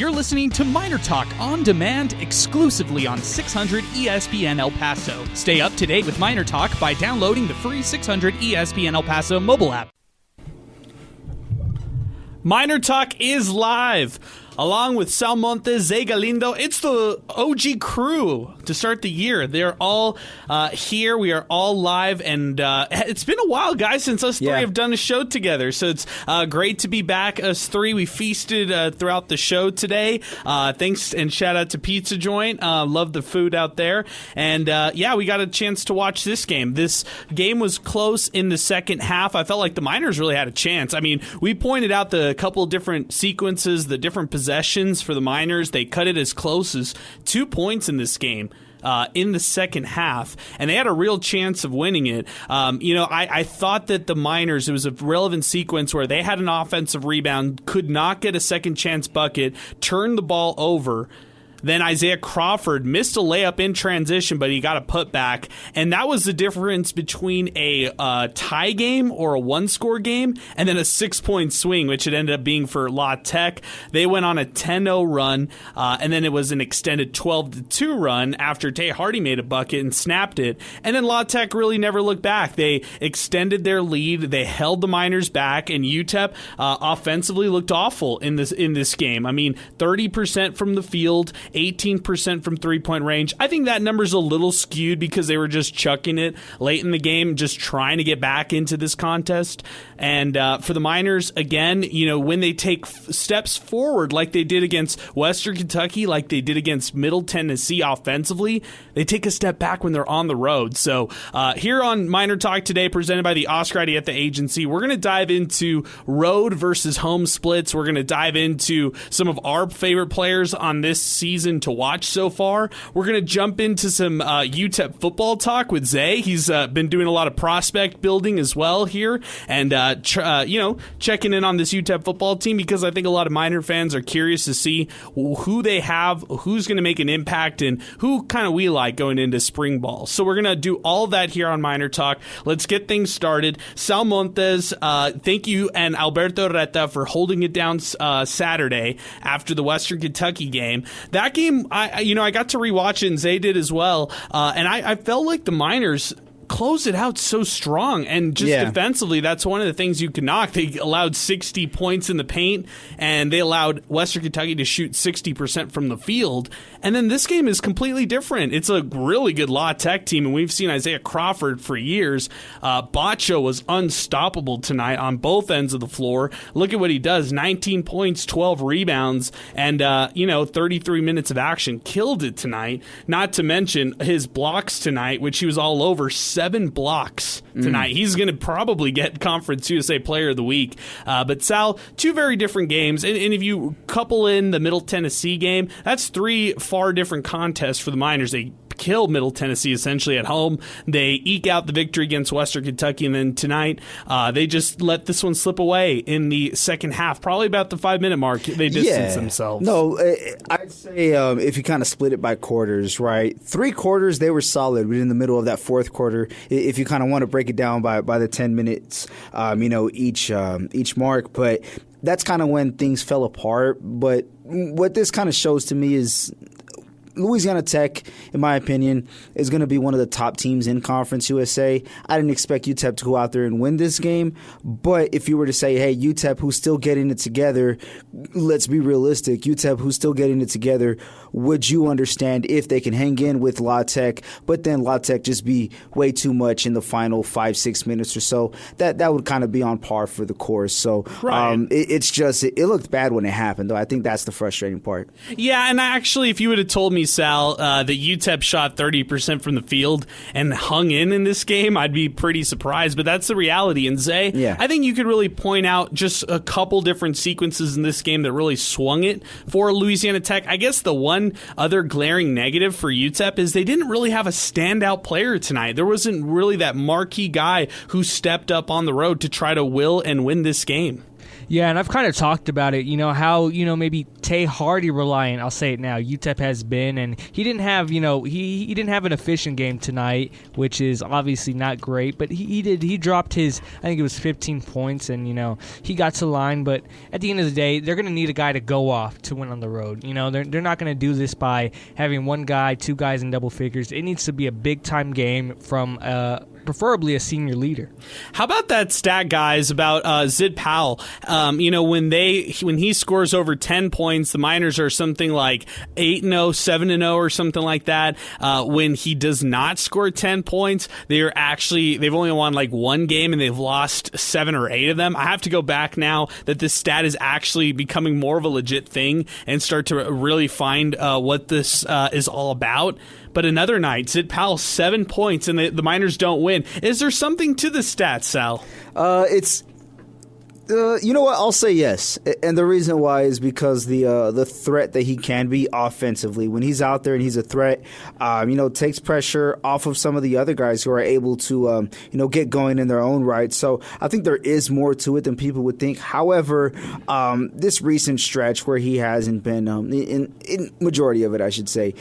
You're listening to MInerTalk on demand exclusively on 600 ESPN El Paso. Stay up to date with MInerTalk by downloading the free 600 ESPN El Paso mobile app. MInerTalk is live. Along with Sal Montes, Zay Galindo, it's the OG crew to start the year. They're all here. We are all live, and it's been a while, guys, since us three have done a show together. So it's great to be back. Us three, we feasted throughout the show today. Thanks and shout out to Pizza Joint. Love the food out there. And we got a chance to watch this game. This game was close in the second half. I felt like the Miners really had a chance. I mean, we pointed out the couple different sequences, the different possessions for the Miners. They cut it as close as 2 points in this game. In the second half, and they had a real chance of winning it. I thought that the Miners, it was a relevant sequence where they had an offensive rebound, could not get a second chance bucket, turned the ball over. Then Isaiah Crawford missed a layup in transition, but he got a putback. And that was the difference between a tie game or a one-score game and then a 6-point swing, which it ended up being for La Tech. They went on a 10-0 run, and then it was an extended 12-2 run after Tay Hardy made a bucket and snapped it. And then La Tech really never looked back. They extended their lead. They held the Miners back, and UTEP offensively looked awful in this game. I mean, 30% from the field, 18% from three-point range. I think that number's a little skewed because they were just chucking it late in the game, just trying to get back into this contest. And for the Miners, again, when they take steps forward like they did against Western Kentucky, like they did against Middle Tennessee offensively, they take a step back when they're on the road. So here on MInerTalk today, presented by the Oscar Arrieta Agency, we're going to dive into road versus home splits. We're going to dive into some of our favorite players on this season to watch so far. We're going to jump into some UTEP football talk with Zay. He's been doing a lot of prospect building as well here, and checking in on this UTEP football team because I think a lot of Miner fans are curious to see who they have, who's going to make an impact, and who kind of we like going into spring ball. So we're going to do all of that here on MInerTalk. Let's get things started. Sal Montes, thank you, and Alberto Reta for holding it down Saturday after the Western Kentucky game. That game, I got to rewatch it, and Zay did as well, and I felt like the Miners closed it out so strong, and just defensively, that's one of the things you can knock. They allowed 60 points in the paint, and they allowed Western Kentucky to shoot 60% from the field. And then this game is completely different. It's a really good La Tech team, and we've seen Isaiah Crawford for years. Bacho was unstoppable tonight on both ends of the floor. Look at what he does: 19 points, 12 rebounds, and 33 minutes of action. Killed it tonight. Not to mention his blocks tonight, which he was all over. 7 blocks tonight. He's going to probably get Conference USA Player of the Week. But Sal, 2 very different games. And if you couple in the Middle Tennessee game, that's 3 far different contests for the Miners. They kill Middle Tennessee essentially at home. They eke out the victory against Western Kentucky, and then tonight they just let this one slip away in the second half. Probably about the 5-minute mark, they distanced themselves. No, I'd say if you kind of split it by quarters, right? 3 quarters, they were solid. But in the middle of that fourth quarter, if you kind of want to break it down by the 10 minutes, each mark, but that's kind of when things fell apart. But what this kind of shows to me is Louisiana Tech, in my opinion, is going to be one of the top teams in Conference USA. I didn't expect UTEP to go out there and win this game, but if you were to say, hey, UTEP, who's still getting it together, let's be realistic, UTEP, who's still getting it together, would you understand if they can hang in with La Tech, but then La Tech just be way too much in the final 5-6 minutes or so? That would kind of be on par for the course. So it looked bad when it happened, though. I think that's the frustrating part. Yeah, and actually, if you would have told me, Sal, that UTEP shot 30% from the field and hung in this game, I'd be pretty surprised. But that's the reality. And Zay, I think you could really point out just a couple different sequences in this game that really swung it for Louisiana Tech. I guess the one other glaring negative for UTEP is they didn't really have a standout player tonight. There wasn't really that marquee guy who stepped up on the road to try to will and win this game. Yeah, and I've kind of talked about it, how, maybe Tay Hardy reliant, I'll say it now, UTEP has been, and he didn't have, he didn't have an efficient game tonight, which is obviously not great, but he dropped his, I think it was 15 points, and, he got to the line, but at the end of the day, they're going to need a guy to go off to win on the road. They're not going to do this by having one guy, two guys in double figures. It needs to be a big-time game from preferably a senior leader. How about that stat, guys, about Zid Powell? When he scores over 10 points, the Miners are something like 8-0, 7-0, or something like that. When he does not score 10 points, they've only won like one game and they've lost 7 or 8 of them. I have to go back now that this stat is actually becoming more of a legit thing and start to really find what this is all about. But another night, Zid Powell, 7 points, and the Miners don't win. Is there something to the stats, Sal? You know what? I'll say yes, and the reason why is because the threat that he can be offensively when he's out there and he's a threat, takes pressure off of some of the other guys who are able to get going in their own right. So I think there is more to it than people would think. However, this recent stretch where he hasn't been in majority of it, I should say,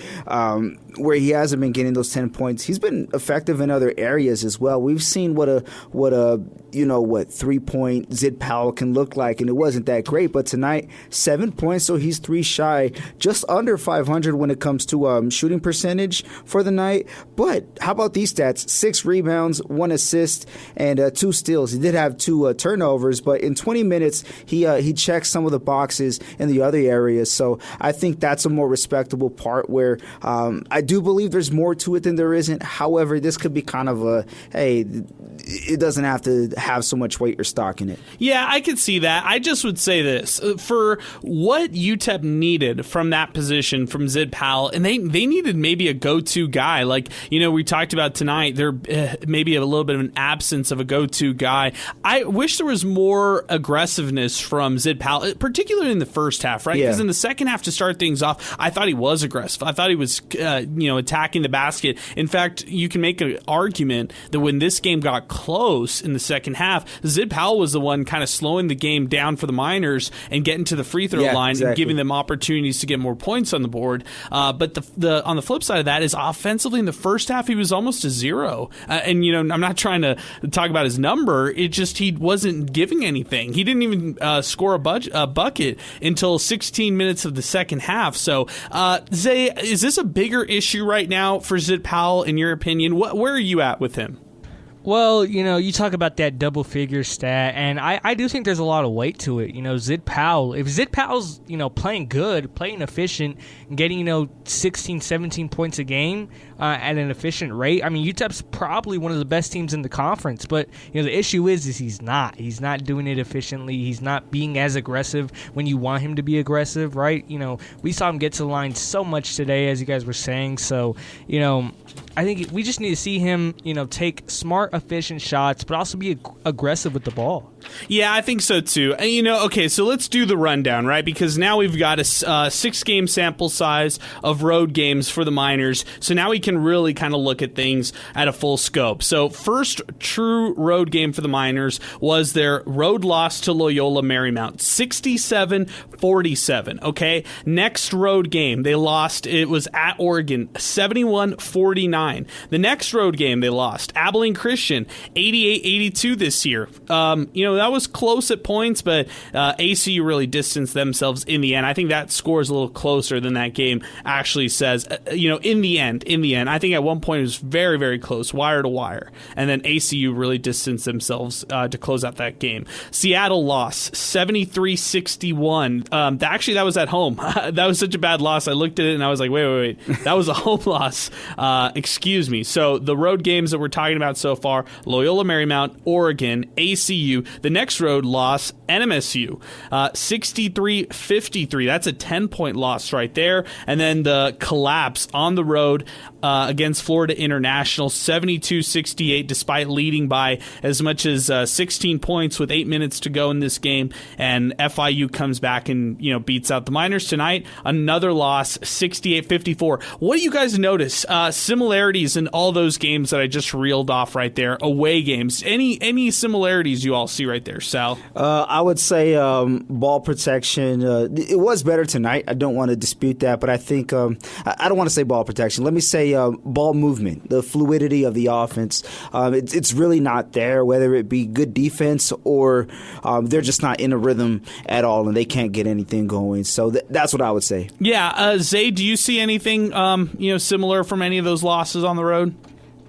where he hasn't been getting those 10 points, he's been effective in other areas as well. We've seen what 3-point Zid Powell can look like, and it wasn't that great. But tonight, 7 points, so he's 3 shy, just under 500 when it comes to shooting percentage for the night. But how about these stats? 6 rebounds, 1 assist, and 2 steals. He did have 2 turnovers, but in 20 minutes, he checks some of the boxes in the other areas. So I think that's a more respectable part where I do believe there's more to it than there isn't. However, this could be kind of it doesn't have to have so much weight or stock in it. Yeah, I could see that. I just would say this. For what UTEP needed from that position from Zid Powell, and they needed maybe a go-to guy. Like, we talked about tonight, there maybe a little bit of an absence of a go-to guy. I wish there was more aggressiveness from Zid Powell, particularly in the first half, right? Because in the second half, to start things off, I thought he was aggressive. I thought he was, attacking the basket. In fact, you can make an argument that when this game got close in the second half, Zid Powell was the one kind of slowing the game down for the Miners and getting to the free throw line and giving them opportunities to get more points on the board. But the on the flip side of that is offensively in the first half, he was almost a 0. I'm not trying to talk about his number. It just he wasn't giving anything. He didn't even score a bucket until 16 minutes of the second half. So, Zay, is this a bigger issue right now for Zid Powell, in your opinion? Where are you at with him? Well, you talk about that double figure stat, and I do think there's a lot of weight to it. Zid Powell, if Zid Powell's, playing good, playing efficient, and getting, 16, 17 points a game at an efficient rate, I mean, UTEP's probably one of the best teams in the conference, but, the issue is he's not. He's not doing it efficiently. He's not being as aggressive when you want him to be aggressive, right? We saw him get to the line so much today, as you guys were saying, so, I think we just need to see him, take smart, efficient shots, but also be aggressive with the ball. Yeah, I think so too. And, okay, so let's do the rundown, right? Because now we've got a 6-game sample size of road games for the Miners, so now we can really kind of look at things at a full scope. So first true road game for the Miners was their road loss to Loyola Marymount, 67-47, okay? Next road game, they lost, it was at Oregon, 71-49. The next road game they lost, Abilene Christian, 88-82 this year. That was close at points, but ACU really distanced themselves in the end. I think that score is a little closer than that game actually says. In the end, I think at one point it was very, very close, wire to wire. And then ACU really distanced themselves to close out that game. Seattle lost 73-61. Actually, that was at home. That was such a bad loss. I looked at it and I was like, wait. That was a home loss. Excuse me. So the road games that we're talking about so far, Loyola Marymount, Oregon, ACU. The next road loss, NMSU, 63-53. That's a 10-point loss right there. And then the collapse on the road against Florida International, 72-68, despite leading by as much as 16 points with 8 minutes to go in this game. And FIU comes back and and beats out the Miners. Tonight, another loss, 68-54. What do you guys notice? Similarities in all those games that I just reeled off right there, away games. Any similarities you all see right there, Sal? I would say ball protection. It was better tonight. I don't want to dispute that, but I think I don't want to say ball protection. Let me say ball movement, the fluidity of the offense. It's really not there, whether it be good defense or they're just not in a rhythm at all, and they can't get anything going. So that's what I would say. Yeah, Zay, do you see anything similar from any of those losses on the road?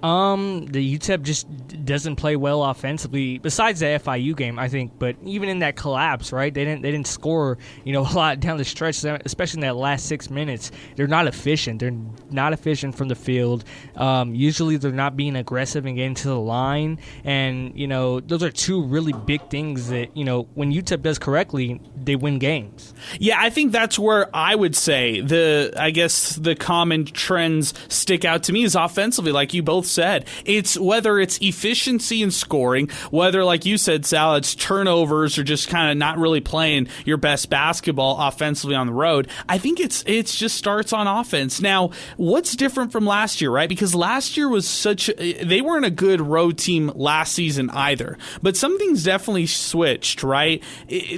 The UTEP just doesn't play well offensively. Besides the FIU game, I think, but even in that collapse, right? They didn't score, a lot down the stretch, especially in that last 6 minutes. They're not efficient. They're not efficient from the field. Usually, they're not being aggressive and getting to the line, and those are two really big things that when UTEP does correctly, they win games. Yeah, I think that's where I would say the common trends stick out to me is offensively, like you both said. It's whether it's efficiency in scoring, whether, like you said, Sal, it's turnovers or just kind of not really playing your best basketball offensively on the road. I think it's just starts on offense. Now, what's different from last year, right? Because last year was they weren't a good road team last season either, but something's definitely switched, right?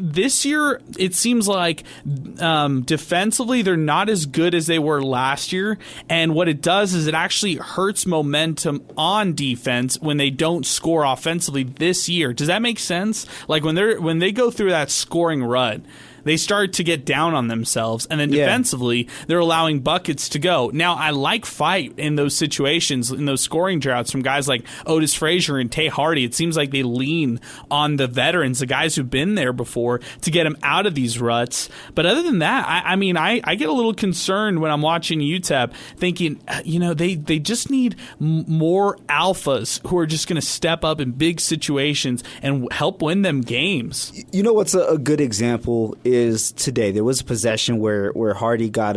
This year, it seems like defensively, they're not as good as they were last year, and what it does is it actually hurts momentum on defense when they don't score offensively this year. Does that make sense? Like when they go through that scoring rut, they start to get down on themselves, and then defensively, they're allowing buckets to go. Now, I like fight in those situations, in those scoring droughts from guys like Otis Frazier and Tay Hardy. It seems like they lean on the veterans, the guys who've been there before, to get them out of these ruts. But other than that, I get a little concerned when I'm watching UTEP, thinking, they just need more alphas who are just going to step up in big situations and help win them games. You know what's a good example is today. There was a possession where Hardy got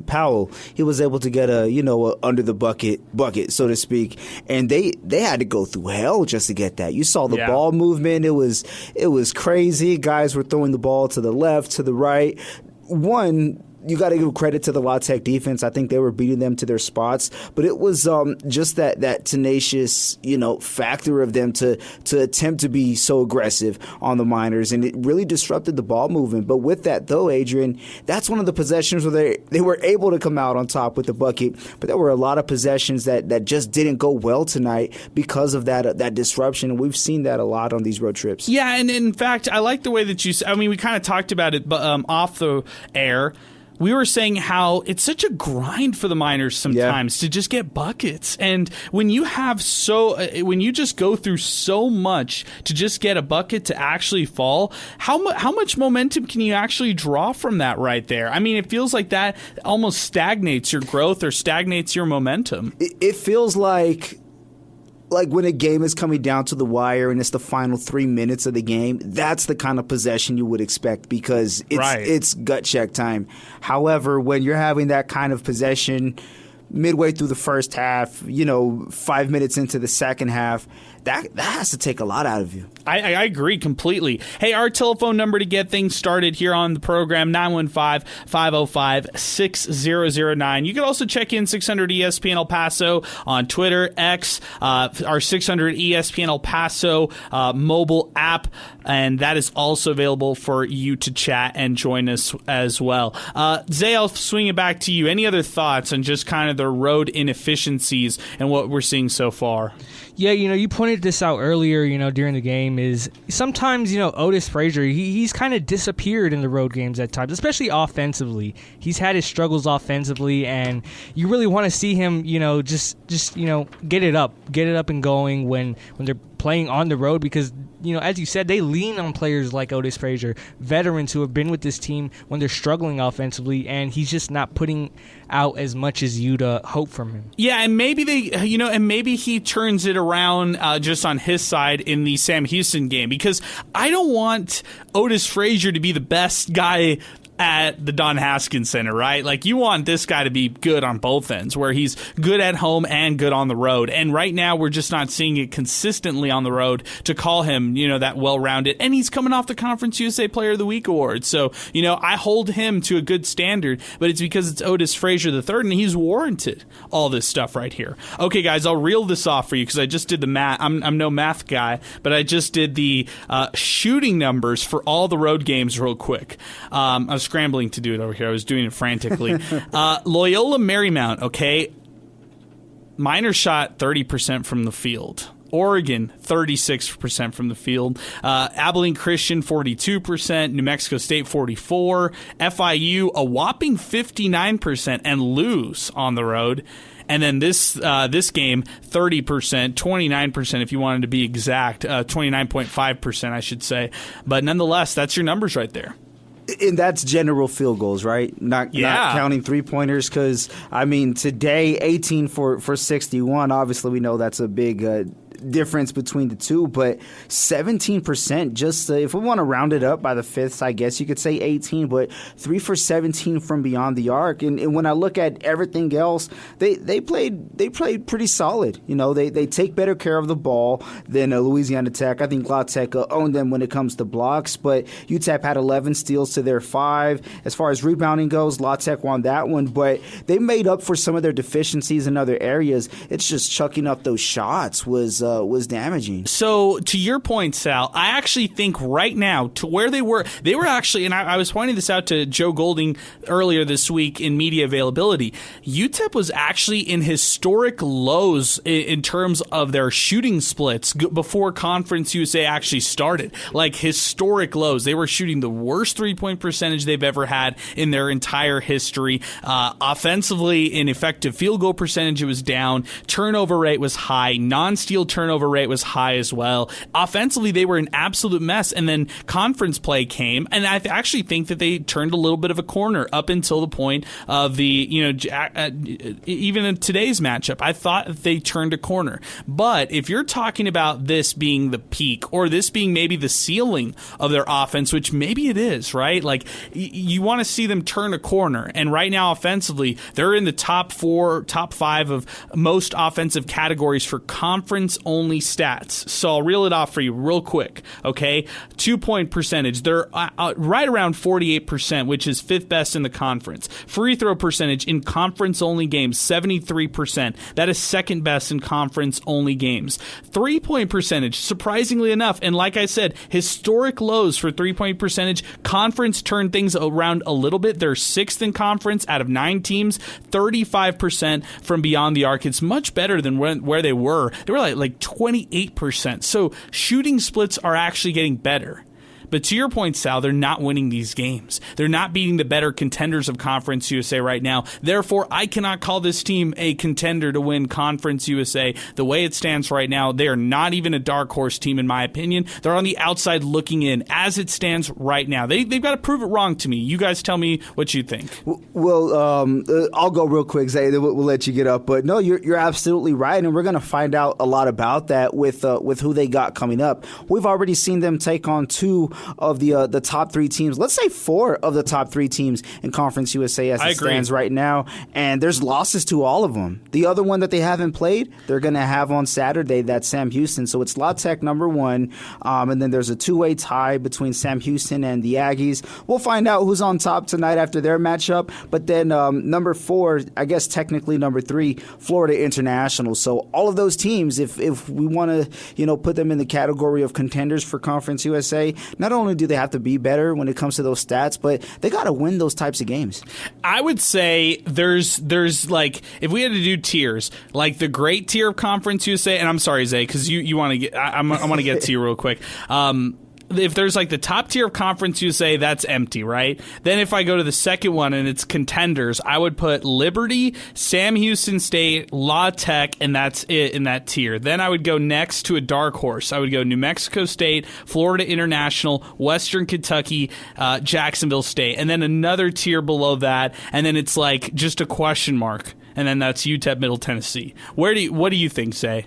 Powell. He was able to get a under the bucket, so to speak, and they had to go through hell just to get that. You saw the ball movement. It was crazy. Guys were throwing the ball to the left, to the right. You got to give credit to the La Tech defense. I think they were beating them to their spots, but it was just that tenacious, factor of them to attempt to be so aggressive on the Miners, and it really disrupted the ball movement. But with that, though, Adrian, that's one of the possessions where they were able to come out on top with the bucket. But there were a lot of possessions that just didn't go well tonight because of that disruption, and we've seen that a lot on these road trips. Yeah, and in fact, I like the way that we kind of talked about it off the air. We were saying how it's such a grind for the Miners sometimes to just get buckets. And when you just go through so much to just get a bucket to actually fall, how much momentum can you actually draw from that right there? I mean, it feels like that almost stagnates your growth or stagnates your momentum. It feels like when a game is coming down to the wire and it's the final 3 minutes of the game, that's the kind of possession you would expect because it's gut check time. However, when you're having that kind of possession midway through the first half, 5 minutes into the second half, that has to take a lot out of you. I agree completely. Hey, our telephone number to get things started here on the program, 915-505-6009. You can also check in 600 ESPN El Paso on Twitter, X, our 600 ESPN El Paso mobile app, and that is also available for you to chat and join us as well. Zay, I'll swing it back to you. Any other thoughts on just kind of the road inefficiencies and what we're seeing so far? Yeah, you pointed this out earlier, during the game, is sometimes, Otis Frazier, he's kind of disappeared in the road games at times, especially offensively. He's had his struggles offensively, and you really want to see him, just get it up and going when they're playing on the road because, as you said, they lean on players like Otis Frazier, veterans who have been with this team when they're struggling offensively, and he's just not putting out as much as you'd hope from him. Yeah, and maybe maybe he turns it around just on his side in the Sam Houston game because I don't want Otis Frazier to be the best guy at the Don Haskins Center, right? Like, you want this guy to be good on both ends, where he's good at home and good on the road. And right now, we're just not seeing it consistently on the road to call him, that well-rounded. And he's coming off the Conference USA Player of the Week award. So, I hold him to a good standard, but it's because it's Otis Frazier III, and he's warranted all this stuff right here. Okay, guys, I'll reel this off for you because I just did the math. I'm no math guy, but I just did the shooting numbers for all the road games real quick. I was scrambling to do it over here. I was doing it frantically. Loyola Marymount, okay. Miner shot 30% from the field. Oregon, 36% from the field. Abilene Christian, 42%. New Mexico State, 44%. FIU, a whopping 59%, and lose on the road. And then this game, 30%, 29% if you wanted to be exact, 29.5%, I should say. But nonetheless, that's your numbers right there. And that's general field goals, right? Not counting three-pointers, because, today, 18 for 61. Obviously, we know that's a big difference between the two, but 17%, just if we want to round it up by the fifths, I guess you could say 18, but 3 for 17 from beyond the arc. And when I look at everything else, they played pretty solid. They take better care of the ball than Louisiana Tech. I think La Tech owned them when it comes to blocks, but UTEP had 11 steals to their 5. As far as rebounding goes, La Tech won that one, but they made up for some of their deficiencies in other areas. It's just chucking up those shots was damaging. So, to your point, Sal, I actually think right now, to where they were actually, and I was pointing this out to Joe Golding earlier this week in media availability, UTEP was actually in historic lows in terms of their shooting splits before Conference USA actually started. Like, historic lows. They were shooting the worst three-point percentage they've ever had in their entire history. Offensively, in effective field goal percentage, it was down. Turnover rate was high. Non-steal turnover rate was high as well. Offensively, they were an absolute mess, and then conference play came, and I actually think that they turned a little bit of a corner up until the point of the, even in today's matchup, I thought they turned a corner. But if you're talking about this being the peak, or this being maybe the ceiling of their offense, which maybe it is, right? Like, you want to see them turn a corner, and right now offensively, they're in the top 5 of most offensive categories for conference-only stats. So I'll reel it off for you real quick, okay? 2-point percentage, they're right around 48%, which is 5th best in the conference. Free throw percentage in conference-only games, 73%. That is 2nd best in conference-only games. 3-point percentage, surprisingly enough, and like I said, historic lows for 3-point percentage. Conference turned things around a little bit. They're 6th in conference out of 9 teams, 35% from beyond the arc. It's much better than where they were. They were like 28%. So shooting splits are actually getting better. But to your point, Sal, they're not winning these games. They're not beating the better contenders of Conference USA right now. Therefore, I cannot call this team a contender to win Conference USA. The way it stands right now, they are not even a dark horse team, in my opinion. They're on the outside looking in as it stands right now. They've got to prove it wrong to me. You guys tell me what you think. Well, I'll go real quick, Zay, then we'll let you get up. But no, you're absolutely right, and we're going to find out a lot about that with who they got coming up. We've already seen them take on 2 of the top 3 teams. Let's say 4 of the top 3 teams in Conference USA as it stands right now. And there's losses to all of them. The other one that they haven't played, they're going to have on Saturday, that's Sam Houston. So it's La Tech number 1. And then there's a 2-way tie between Sam Houston and the Aggies. We'll find out who's on top tonight after their matchup. But then number 4, I guess technically number 3, Florida International. So all of those teams, if we want to put them in the category of contenders for Conference USA, not only do they have to be better when it comes to those stats, but they got to win those types of games. I would say there's like, if we had to do tiers, like the great tier of Conference USA, and I'm sorry, Zay, because you want to get, I want to get to you real quick. If there's like the top tier of Conference USA, that's empty, right? Then if I go to the second one and it's contenders, I would put Liberty, Sam Houston State, La Tech, and that's it in that tier. Then I would go next to a dark horse. I would go New Mexico State, Florida International, Western Kentucky, Jacksonville State, and then another tier below that, and then it's like just a question mark, and then that's UTEP Middle Tennessee. What do you think, Zay?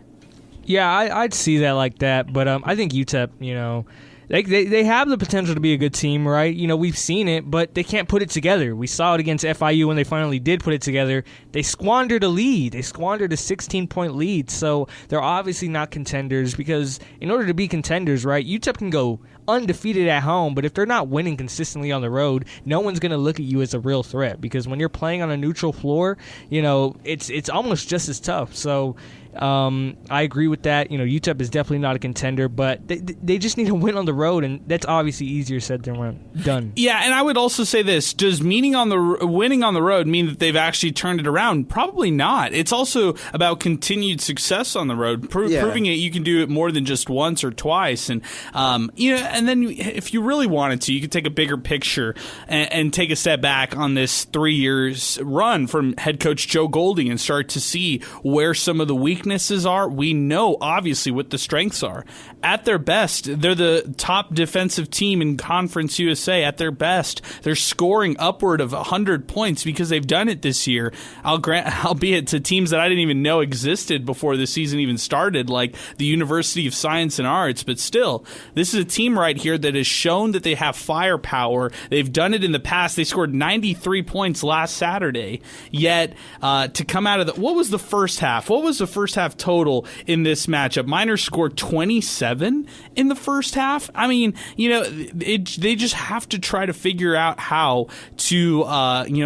Yeah, I'd see that like that, but I think UTEP, They have the potential to be a good team, right? We've seen it, but they can't put it together. We saw it against FIU when they finally did put it together. They squandered a lead. They squandered a 16-point lead. So they're obviously not contenders because in order to be contenders, right, UTEP can go undefeated at home, but if they're not winning consistently on the road, no one's going to look at you as a real threat because when you're playing on a neutral floor, it's almost just as tough. So I agree with that. UTEP is definitely not a contender, but they just need to win on the road, and that's obviously easier said than done. Yeah, and I would also say this: does winning on the road mean that they've actually turned it around? Probably not. It's also about continued success on the road, proving it you can do it more than just once or twice, and and then if you really wanted to, you could take a bigger picture and take a step back on this 3 years run from head coach Joe Golding and start to see where some of the weaknesses are. We know obviously what the strengths are. At their best, they're the top defensive team in Conference USA. At their best, they're scoring upward of 100 points because they've done it this year, albeit to teams that I didn't even know existed before the season even started, like the University of Science and Arts. But still, this is a team right here that has shown that they have firepower. They've done it in the past. They scored 93 points last Saturday. Yet, to come out of what was the first half? What was the first half total in this matchup? Miners scored 27 in the first half. I mean, they just have to try to figure out how to,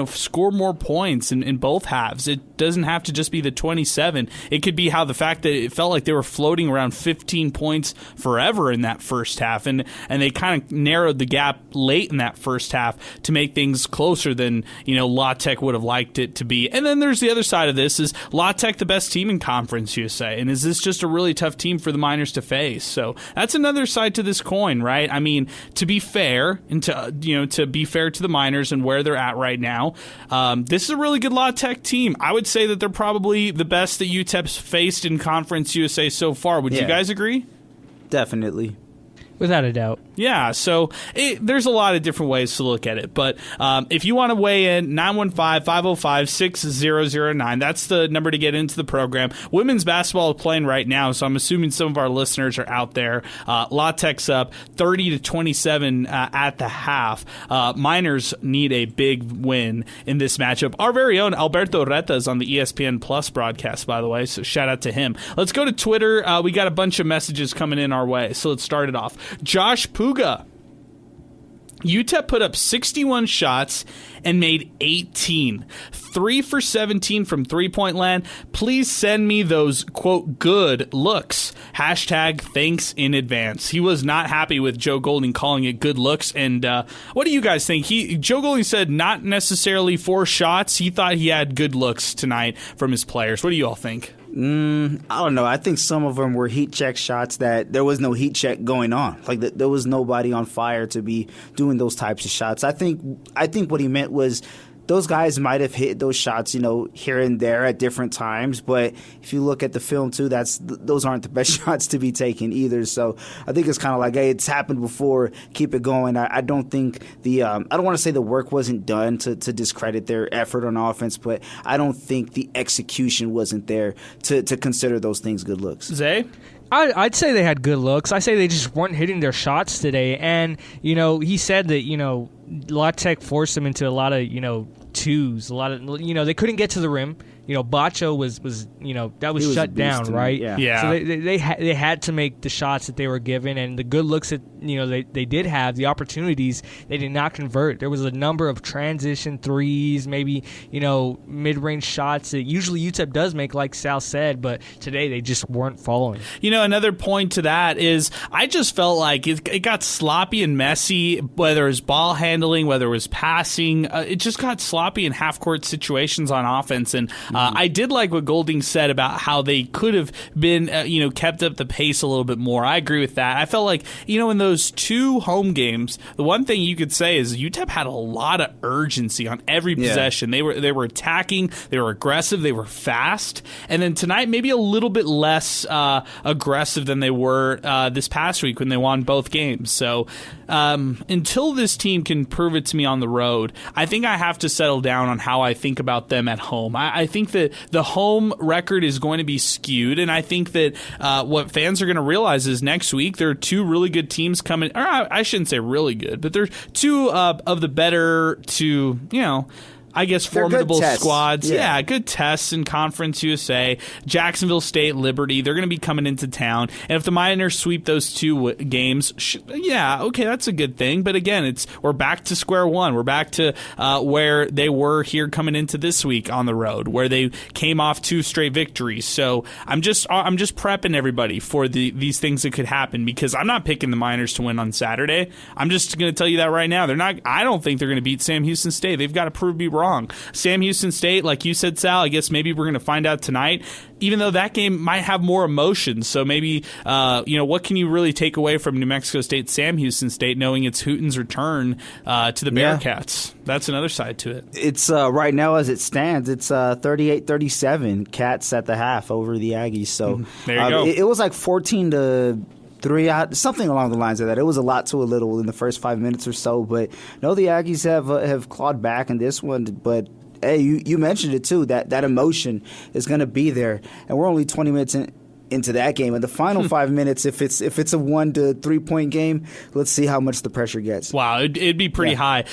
score more points in both halves. It doesn't have to just be the 27. It could be how the fact that it felt like they were floating around 15 points forever in that first half, and they kind of narrowed the gap late in that first half to make things closer than La Tech would have liked it to be. And then there's the other side of this: is La Tech the best team in Conference USA, and is this just a really tough team for the Miners to face? So that's another side to this coin, right? I mean, to be fair, and to be fair to the Miners and where they're at right now, this is a really good La Tech team. I would say that they're probably the best that UTEP's faced in Conference USA so far. Would you guys agree? Definitely. Without a doubt. Yeah, so there's a lot of different ways to look at it. But if you want to weigh in, 915-505-6009. That's the number to get into the program. Women's basketball is playing right now, so I'm assuming some of our listeners are out there. La Tech's up 30-27 at the half. Miners need a big win in this matchup. Our very own Alberto Reta is on the ESPN Plus broadcast, by the way, so shout out to him. Let's go to Twitter. We got a bunch of messages coming in our way, so let's start it off. Josh Puga. UTEP put up 61 shots and made 18. 3 for 17 from three-point land. Please send me those, quote, good looks. Hashtag thanks in advance. He was not happy with Joe Golding calling it good looks. And what do you guys think? Joe Golding said not necessarily 4 shots. He thought he had good looks tonight from his players. What do you all think? I don't know. I think some of them were heat check shots that there was no heat check going on. Like there was nobody on fire to be doing those types of shots. I think what he meant was those guys might have hit those shots, here and there at different times. But if you look at the film too, those aren't the best shots to be taken either. So I think it's kind of like, hey, it's happened before. Keep it going. I don't think I don't want to say the work wasn't done to discredit their effort on offense, but I don't think the execution wasn't there to consider those things good looks. Zay? I'd say they had good looks. I say they just weren't hitting their shots today. And, he said that, La Tech forced them into a lot of, twos. A lot of, they couldn't get to the rim. Bacho was that was shut down, right? Yeah. So they had to make the shots that they were given, and the good looks that they did have, the opportunities, they did not convert. There was a number of transition threes, maybe mid-range shots that usually UTEP does make, like Sal said, but today they just weren't falling. Another point to that is I just felt like it got sloppy and messy, whether it was ball handling, whether it was passing. It just got sloppy in half-court situations on offense, and I did like what Golding said about how they could have been, kept up the pace a little bit more. I agree with that. I felt like, in those 2 home games, the one thing you could say is UTEP had a lot of urgency on every possession. They were attacking, they were aggressive, they were fast. And then tonight, maybe a little bit less aggressive than they were this past week when they won both games. So until this team can prove it to me on the road, I think I have to settle down on how I think about them at home. I think think that the home record is going to be skewed, and I think that what fans are going to realize is next week there are two really good teams coming. Or I shouldn't say really good, but there's two of the better two, I guess formidable squads. Yeah, good tests in Conference USA. Jacksonville State, Liberty, they're going to be coming into town. And if the Miners sweep those two games, okay, that's a good thing. But again, we're back to square one. We're back to where they were here coming into this week on the road, where they came off 2 straight victories. So I'm just prepping everybody for these things that could happen, because I'm not picking the Miners to win on Saturday. I'm just going to tell you that right now. I don't think they're going to beat Sam Houston State. They've got to prove me wrong. Sam Houston State, like you said, Sal, I guess maybe we're going to find out tonight, even though that game might have more emotion. So maybe, what can you really take away from New Mexico State, Sam Houston State, knowing it's Houghton's return to the Bearcats? That's another side to it. It's right now as it stands, it's 38-37 Cats at the half over the Aggies. So there you go. It was like 14-3, something along the lines of that. It was a lot to a little in the first 5 minutes or so, but no, the Aggies have clawed back in this one. But hey, you mentioned it too, that emotion is going to be there, and we're only 20 minutes into that game. In the final 5 minutes, if it's a 1 to 3 point game, let's see how much the pressure gets. Wow, it'd be pretty high.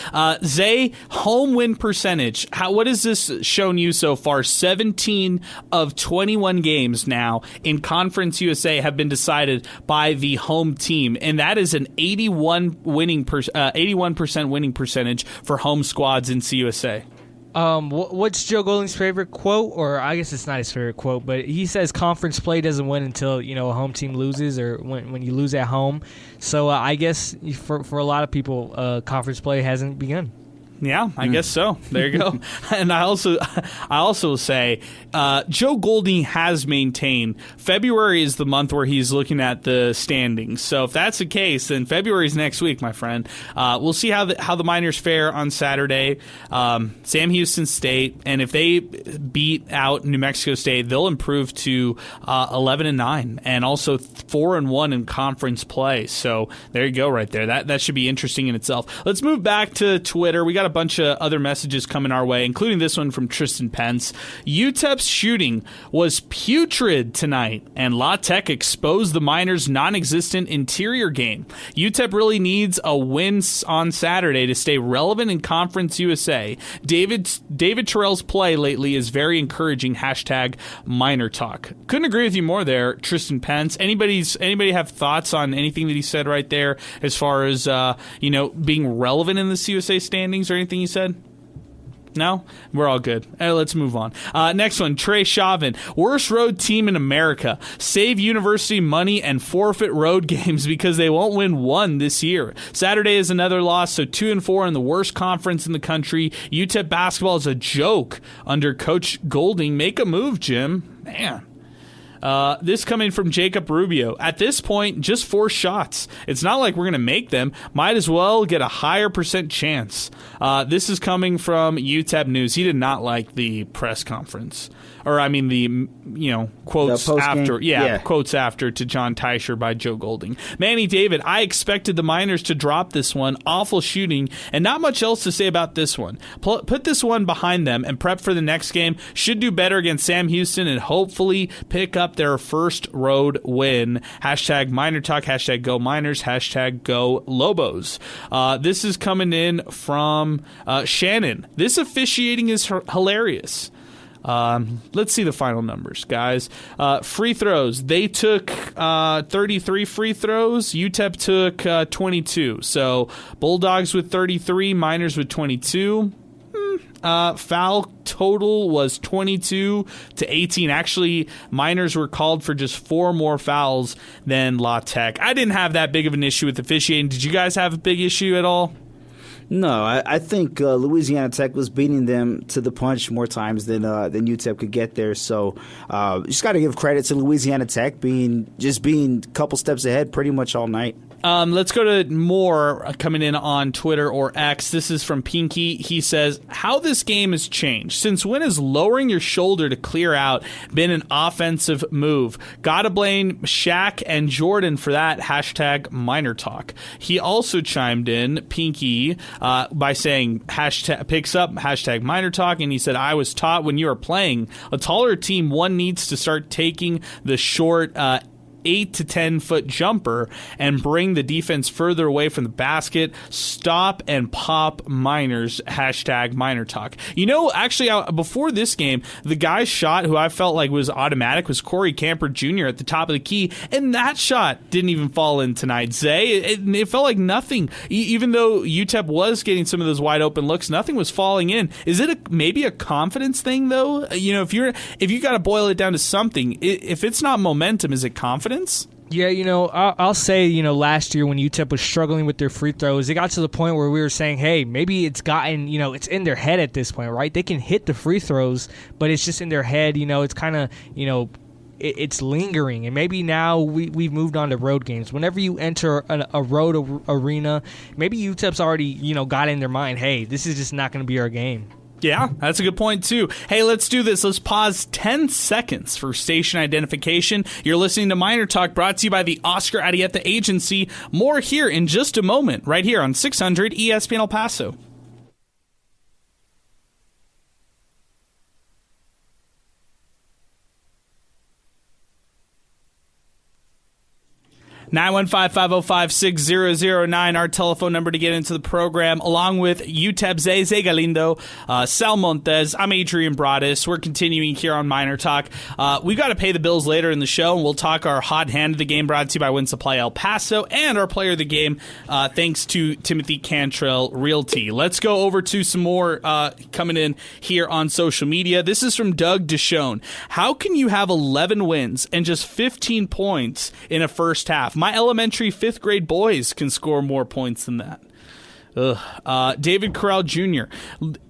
Zay, home win percentage. What has this shown you so far? 17 of 21 games now in Conference USA have been decided by the home team, and that is an 81% winning percentage for home squads in CUSA. What's Joe Golding's favorite quote? Or I guess it's not his favorite quote, but he says conference play doesn't win until a home team loses, or when you lose at home. So I guess for a lot of people, conference play hasn't begun. Yeah, I guess so. There you go. And I also say Joe Golding has maintained February is the month where he's looking at the standings. So if that's the case, then February is next week, my friend. We'll see how the Miners fare on Saturday. Sam Houston State, and if they beat out New Mexico State, they'll improve to 11-9 and also 4-1 in conference play. So there you go, right there. That should be interesting in itself. Let's move back to Twitter. We got a bunch of other messages coming our way, including this one from Tristan Pence. UTEP's shooting was putrid tonight, and La Tech exposed the Miners' non-existent interior game. UTEP really needs a win on Saturday to stay relevant in Conference USA. David Terrell's play lately is very encouraging. #MinerTalk. Couldn't agree with you more there, Tristan Pence. Anybody have thoughts on anything that he said right there as far as being relevant in the CUSA standings or anything you said? No? We're all good. Let's move on. Next one, Trey Chauvin. Worst road team in America. Save university money and forfeit road games because they won't win one this year. Saturday is another loss, so 2-4 in the worst conference in the country. UTEP basketball is a joke under Coach Golding. Make a move, Jim. Man. This coming from Jacob Rubio. At this point, just 4 shots. It's not like we're going to make them. Might as well get a higher percent chance. This is coming from UTEP News. He did not like the press conference. Or, I mean, the quotes after. Quotes after to John Teicher by Joe Golding. Manny David, I expected the Miners to drop this one. Awful shooting, and not much else to say about this one. Put this one behind them and prep for the next game. Should do better against Sam Houston and hopefully pick up their first road win. #MinerTalk, #Go Miners, #Go Lobos. This is coming in from Shannon. This officiating is hilarious. Let's see the final numbers, guys. Free throws. They took 33 free throws. UTEP took 22. So Bulldogs with 33, Miners with 22. Foul total was 22-18. Actually, Miners were called for just 4 more fouls than La Tech. I didn't have that big of an issue with officiating. Did you guys have a big issue at all? No, I think Louisiana Tech was beating them to the punch more times than UTEP could get there. So just got to give credit to Louisiana Tech being a couple steps ahead pretty much all night. Let's go to more coming in on Twitter or X. This is from Pinky. He says, how this game has changed. Since when has lowering your shoulder to clear out been an offensive move? Gotta blame Shaq and Jordan for that. Hashtag MInerTalk. He also chimed in, Pinky, by saying hashtag picks up hashtag MInerTalk, and he said, I was taught when you are playing a taller team, one needs to start taking the short 8 to 10 foot jumper and bring the defense further away from the basket. Stop and pop Miners. Hashtag MInerTalk. You know, actually, before this game, the guy's shot who I felt like was automatic was Corey Camper Jr. at the top of the key, and that shot didn't even fall in tonight. Zay, it felt like nothing. Even though UTEP was getting some of those wide open looks, nothing was falling in. Is it maybe a confidence thing though? You know, if you got to boil it down to something, if it's not momentum, is it confidence? Yeah, you know, I'll say, you know, last year when UTEP was struggling with their free throws, it got to the point where we were saying, hey, maybe it's gotten, you know, it's in their head at this point, right? They can hit the free throws, but it's just in their head, you know, it's kind of, you know, it's lingering. And maybe now we've moved on to road games. Whenever you enter a road arena, maybe UTEP's already, you know, got in their mind, hey, this is just not going to be our game. Yeah, that's a good point, too. Hey, let's do this. Let's pause 10 seconds for station identification. You're listening to MInerTalk, brought to you by the Oscar Arieta Agency. More here in just a moment, right here on 600 ESPN El Paso. 915-505-6009, our telephone number to get into the program, along with UTEP Zay Galindo, Sal Montes. I'm Adrian Broadus. We're continuing here on MInerTalk. We've got to pay the bills later in the show, and we'll talk our hot hand of the game, brought to you by Win Supply El Paso, and our player of the game, thanks to Timothy Cantrell Realty. Let's go over to some more coming in here on social media. This is from Doug Deshone. How can you have 11 wins and just 15 points in a first half? My elementary 5th grade boys can score more points than that. David Corral Jr.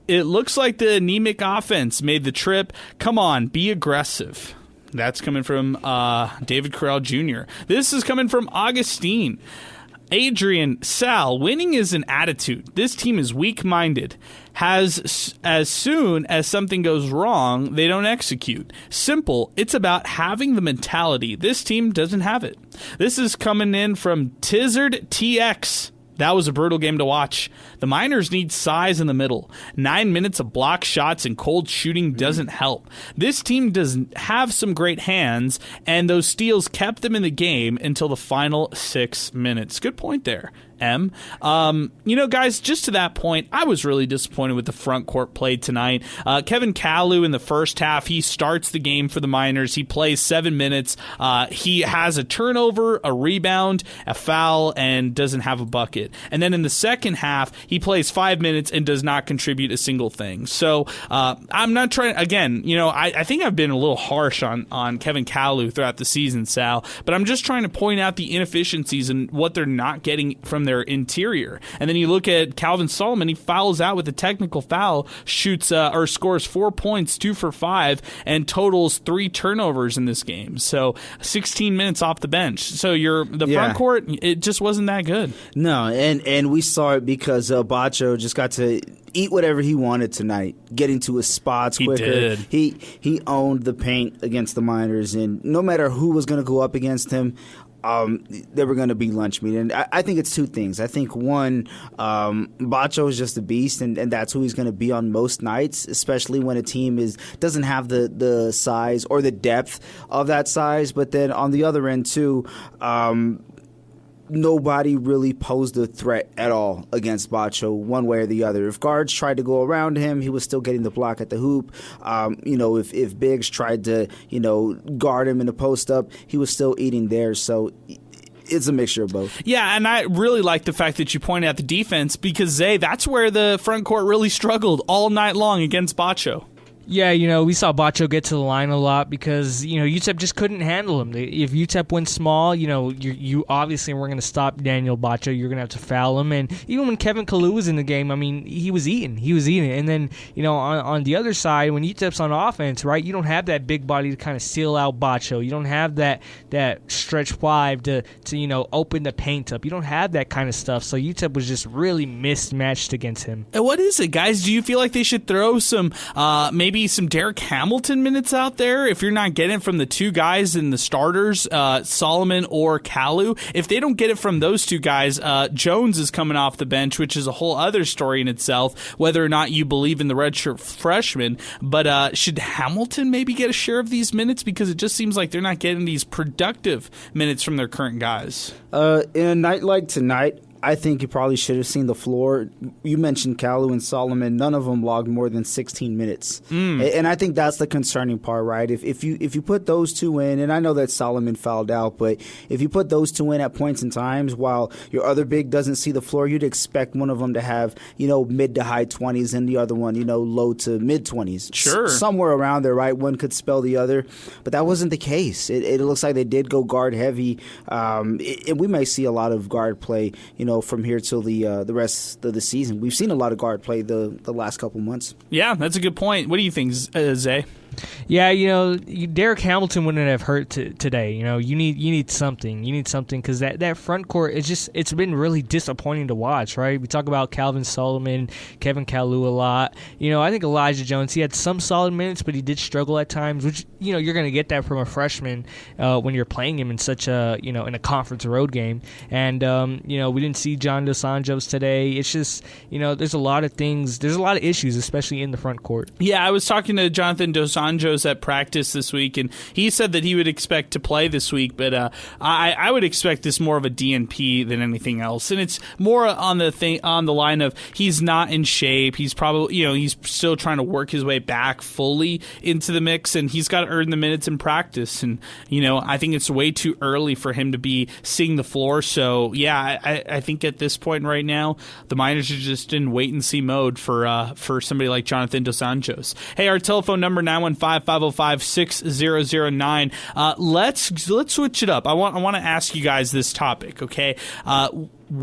It looks like the anemic offense made the trip. Come on, be aggressive. That's coming from David Corral Jr. This is coming from Augustine. Adrian, Sal, winning is an attitude. This team is weak-minded. As soon as something goes wrong, they don't execute. Simple. It's about having the mentality. This team doesn't have it. This is coming in from Tizzard TX. That was a brutal game to watch. The Miners need size in the middle. 9 minutes of block shots and cold shooting doesn't help. This team does have some great hands, and those steals kept them in the game until the final 6 minutes. Good point there, M. You know, guys, just to that point, I was really disappointed with the front court play tonight. Kevin Kalu in the first half, he starts the game for the Miners. He plays 7 minutes. He has a turnover, a rebound, a foul, and doesn't have a bucket. And then in the second half, he plays 5 minutes and does not contribute a single thing. So I'm not trying, again, you know, I think I've been a little harsh on Kevin Kalu throughout the season, Sal, but I'm just trying to point out the inefficiencies and what they're not getting from their interior. And then you look at Calvin Solomon, he fouls out with a technical foul, shoots or scores 4 points, 2 for 5, and totals 3 turnovers in this game. So 16 minutes off the bench. So front court, it just wasn't that good. No, and we saw it because Bacho just got to eat whatever he wanted tonight, get into his spots quicker. He owned the paint against the Miners, and no matter who was going to go up against him, they were going to be lunch meat. And I think it's two things. I think, one, Bacho is just a beast, and that's who he's going to be on most nights, especially when a team doesn't have the size or the depth of that size. But then on the other end, too, nobody really posed a threat at all against Bacho one way or the other. If guards tried to go around him, he was still getting the block at the hoop. If bigs tried to, guard him in the post-up, he was still eating there. So it's a mixture of both. Yeah, and I really like the fact that you pointed out the defense because, Zay, that's where the front court really struggled all night long against Bacho. Yeah, we saw Bacho get to the line a lot because, UTEP just couldn't handle him. If UTEP went small, you obviously weren't going to stop Daniel Bacho. You're going to have to foul him. And even when Kevin Kalu was in the game, I mean, he was eating. And then, on the other side, when UTEP's on offense, right, you don't have that big body to kind of seal out Bacho. You don't have that stretch five to open the paint up. You don't have that kind of stuff. So UTEP was just really mismatched against him. And what is it, guys? Do you feel like they should throw some, maybe some Derek Hamilton minutes out there if you're not getting it from the two guys in the starters, Solomon or Kalu? If they don't get it from those two guys, Jones is coming off the bench, which is a whole other story in itself, whether or not you believe in the redshirt freshman. But should Hamilton maybe get a share of these minutes? Because it just seems like they're not getting these productive minutes from their current guys. In a night like tonight, I think you probably should have seen the floor. You mentioned Kalu and Solomon. None of them logged more than 16 minutes. And I think that's the concerning part, right? If you put those two in, and I know that Solomon fouled out, but if you put those two in at points and times while your other big doesn't see the floor, you'd expect one of them to have, mid to high 20s and the other one, low to mid 20s. Sure. Somewhere around there, right? One could spell the other. But that wasn't the case. It looks like they did go guard heavy. And we may see a lot of guard play, from here till the rest of the season. We've seen a lot of guard play the last couple months. Yeah, that's a good point. What do you think, Zay? Yeah, Derek Hamilton wouldn't have hurt today. You need something. You need something because that front court it's been really disappointing to watch. Right? We talk about Calvin Solomon, Kevin Kalu a lot. I think Elijah Jones, he had some solid minutes, but he did struggle at times. Which you're going to get that from a freshman when you're playing him in such a in a conference road game. And we didn't see John Dos Anjos today. It's just there's a lot of things. There's a lot of issues, especially in the front court. Yeah, I was talking to Jonathan Dos Anjos at practice this week, and he said that he would expect to play this week, but I would expect this more of a DNP than anything else, and it's more on the line of he's not in shape. He's probably he's still trying to work his way back fully into the mix, and he's got to earn the minutes in practice. And I think it's way too early for him to be seeing the floor. So yeah, I think at this point right now, the Miners are just in wait and see mode for somebody like Jonathan Dos Anjos. Hey, our telephone number 915-505-6009. Let's switch it up. I want to ask you guys this topic, okay?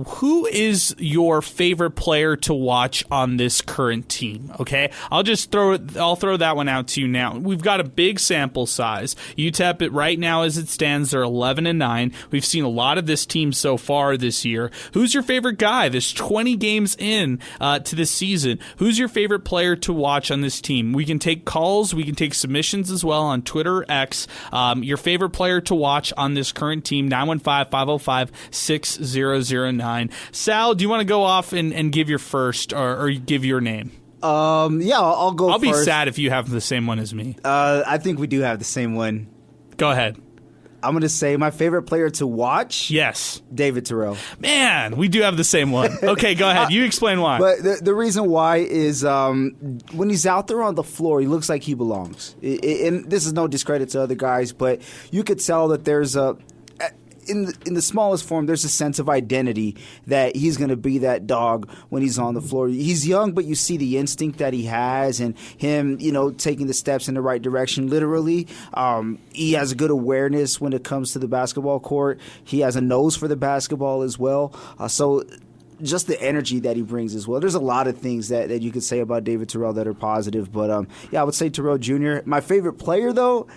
Who is your favorite player to watch on this current team? Okay, I'll throw that one out to you now. We've got a big sample size. UTEP right now, as it stands, they're 11-9. We've seen a lot of this team so far this year. Who's your favorite guy? There's 20 games in to this season. Who's your favorite player to watch on this team? We can take calls. We can take submissions as well on Twitter, X. Your favorite player to watch on this current team? 915-505-6009. Sal, do you want to go off and give your first or give your name? Yeah, I'll go I'll first. be sad if you have the same one as me. I think we do have the same one. Go ahead. I'm going to say my favorite player to watch? Yes. David Terrell. Man, we do have the same one. Okay, go ahead. You explain why. But the reason why is when he's out there on the floor, he looks like he belongs. And this is no discredit to other guys, but you could tell that there's in the smallest form, there's a sense of identity that he's going to be that dog when he's on the floor. He's young, but you see the instinct that he has and him, taking the steps in the right direction, literally. He has a good awareness when it comes to the basketball court. He has a nose for the basketball as well. So just the energy that he brings as well. There's a lot of things that you could say about David Terrell that are positive. But, yeah, I would say Terrell Jr. My favorite player, though,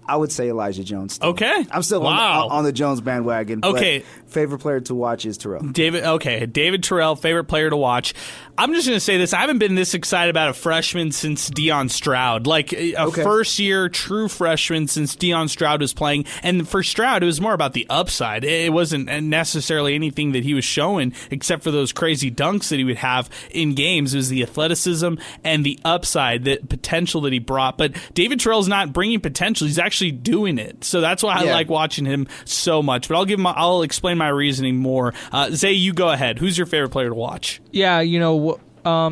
I would say Elijah Jones. Still. Okay. I'm still on the Jones bandwagon. Okay. But favorite player to watch is Terrell. David Terrell, favorite player to watch. I'm just going to say this. I haven't been this excited about a freshman since Deion Stroud. Like a first-year true freshman since Deion Stroud was playing. And for Stroud, it was more about the upside. It wasn't necessarily anything that he was showing except for those crazy dunks that he would have in games. It was the athleticism and the upside, the potential that he brought. But David Terrell's not bringing potential. He's actually doing it. So that's why I like watching him so much. But I'll explain my reasoning more. Zay, you go ahead. Who's your favorite player to watch? Yeah,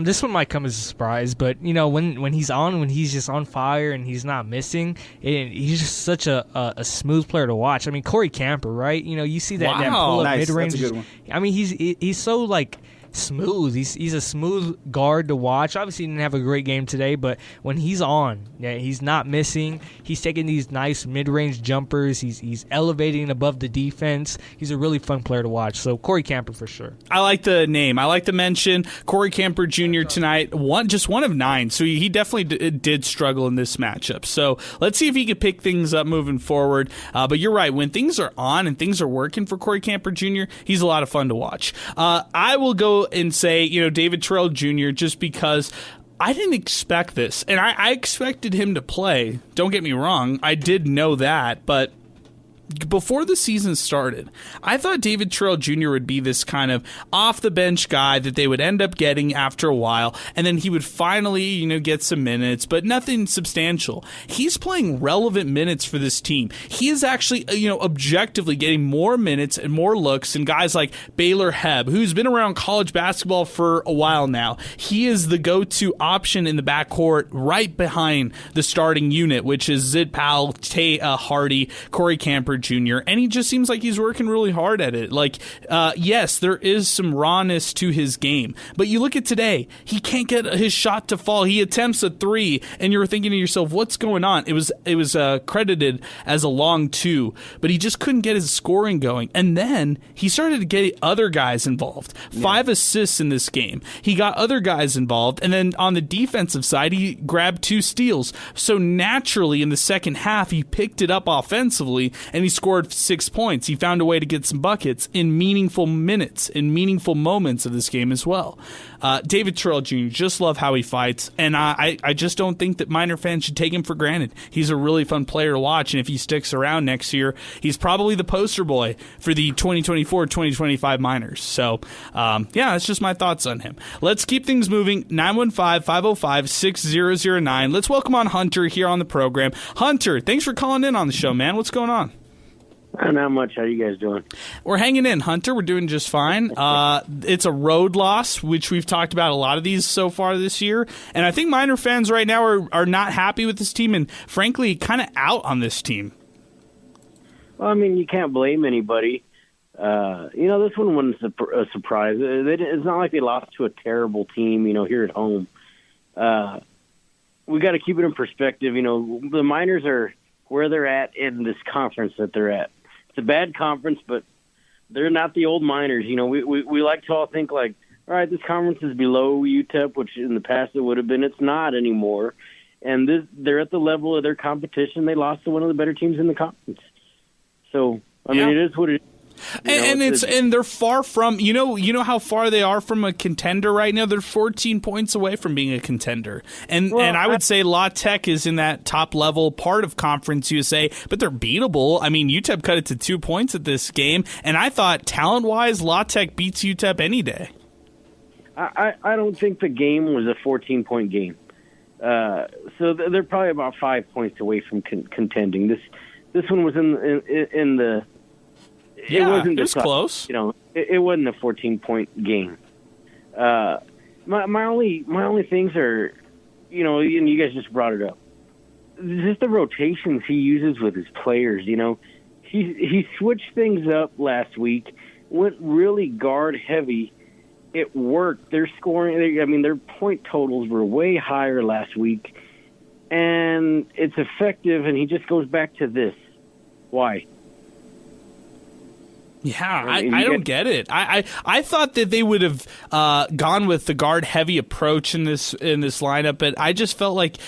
this one might come as a surprise, but when he's on, when he's just on fire and he's not missing, he's just such a smooth player to watch. I mean, Corey Camper, right? You see that pull up mid range. That's a good one. I mean, he's so like smooth. He's a smooth guard to watch. Obviously, he didn't have a great game today, but when he's on, yeah, he's not missing. He's taking these nice mid-range jumpers. He's elevating above the defense. He's a really fun player to watch. So Corey Camper for sure. I like the name. I like to mention Corey Camper Jr. tonight. Just one of 9, so he definitely did struggle in this matchup. So let's see if he can pick things up moving forward. But you're right. When things are on and things are working for Corey Camper Jr., he's a lot of fun to watch. I will go and say, David Terrell Jr., just because I didn't expect this. And I expected him to play. Don't get me wrong. I did know that. But before the season started, I thought David Terrell Jr. would be this kind of off-the-bench guy that they would end up getting after a while, and then he would finally, get some minutes, but nothing substantial. He's playing relevant minutes for this team. He is actually, objectively getting more minutes and more looks than guys like Baylor Hebb, who's been around college basketball for a while now. He is the go-to option in the backcourt right behind the starting unit, which is Zid Powell, Tay Hardy, Corey Camper Jr., and he just seems like he's working really hard at it. Yes, there is some rawness to his game, but you look at today, he can't get his shot to fall. He attempts a 3, and you're thinking to yourself, what's going on? It was credited as a long 2, but he just couldn't get his scoring going. And then he started to get other guys involved. 5 assists in this game. He got other guys involved, and then on the defensive side, he grabbed 2 steals. So naturally, in the second half, he picked it up offensively, and he scored 6 points. He found a way to get some buckets in meaningful minutes, in meaningful moments of this game as well. David Terrell Jr., just love how he fights, and I just don't think that Miner fans should take him for granted. He's a really fun player to watch, and if he sticks around next year, he's probably the poster boy for the 2024-2025 Miners. So, that's just my thoughts on him. Let's keep things moving. 915-505-6009. Let's welcome on Hunter here on the program. Hunter, thanks for calling in on the show, man. What's going on? Not much. How you guys doing? We're hanging in, Hunter. We're doing just fine. It's a road loss, which we've talked about a lot of these so far this year. And I think Miner fans right now are not happy with this team and, frankly, kind of out on this team. Well, I mean, you can't blame anybody. This one wasn't a surprise. It's not like they lost to a terrible team, here at home. We got to keep it in perspective. The Miners are where they're at in this conference that they're at. It's a bad conference, but they're not the old Miners. We like to all think like, all right, this conference is below UTEP, which in the past it would have been. It's not anymore. And they're at the level of their competition. They lost to one of the better teams in the conference. So, I mean, it is what it is. And they're far from how far they are from a contender right now. They're 14 points away from being a contender, and I would say La Tech is in that top level part of Conference USA, but they're beatable. I mean, UTEP cut it to 2 points at this game, and I thought talent wise, La Tech beats UTEP any day. I don't think the game was a 14-point game, so they're probably about 5 points away from contending. This one was in the. It was close. It wasn't a 14-point game. My only things are, and you guys just brought it up, just the rotations he uses with his players. He switched things up last week, went really guard heavy. It worked. Their scoring, their point totals were way higher last week, and it's effective. And he just goes back to this. Why? Yeah, I don't get it. I thought that they would have gone with the guard heavy approach in this lineup, but I just felt like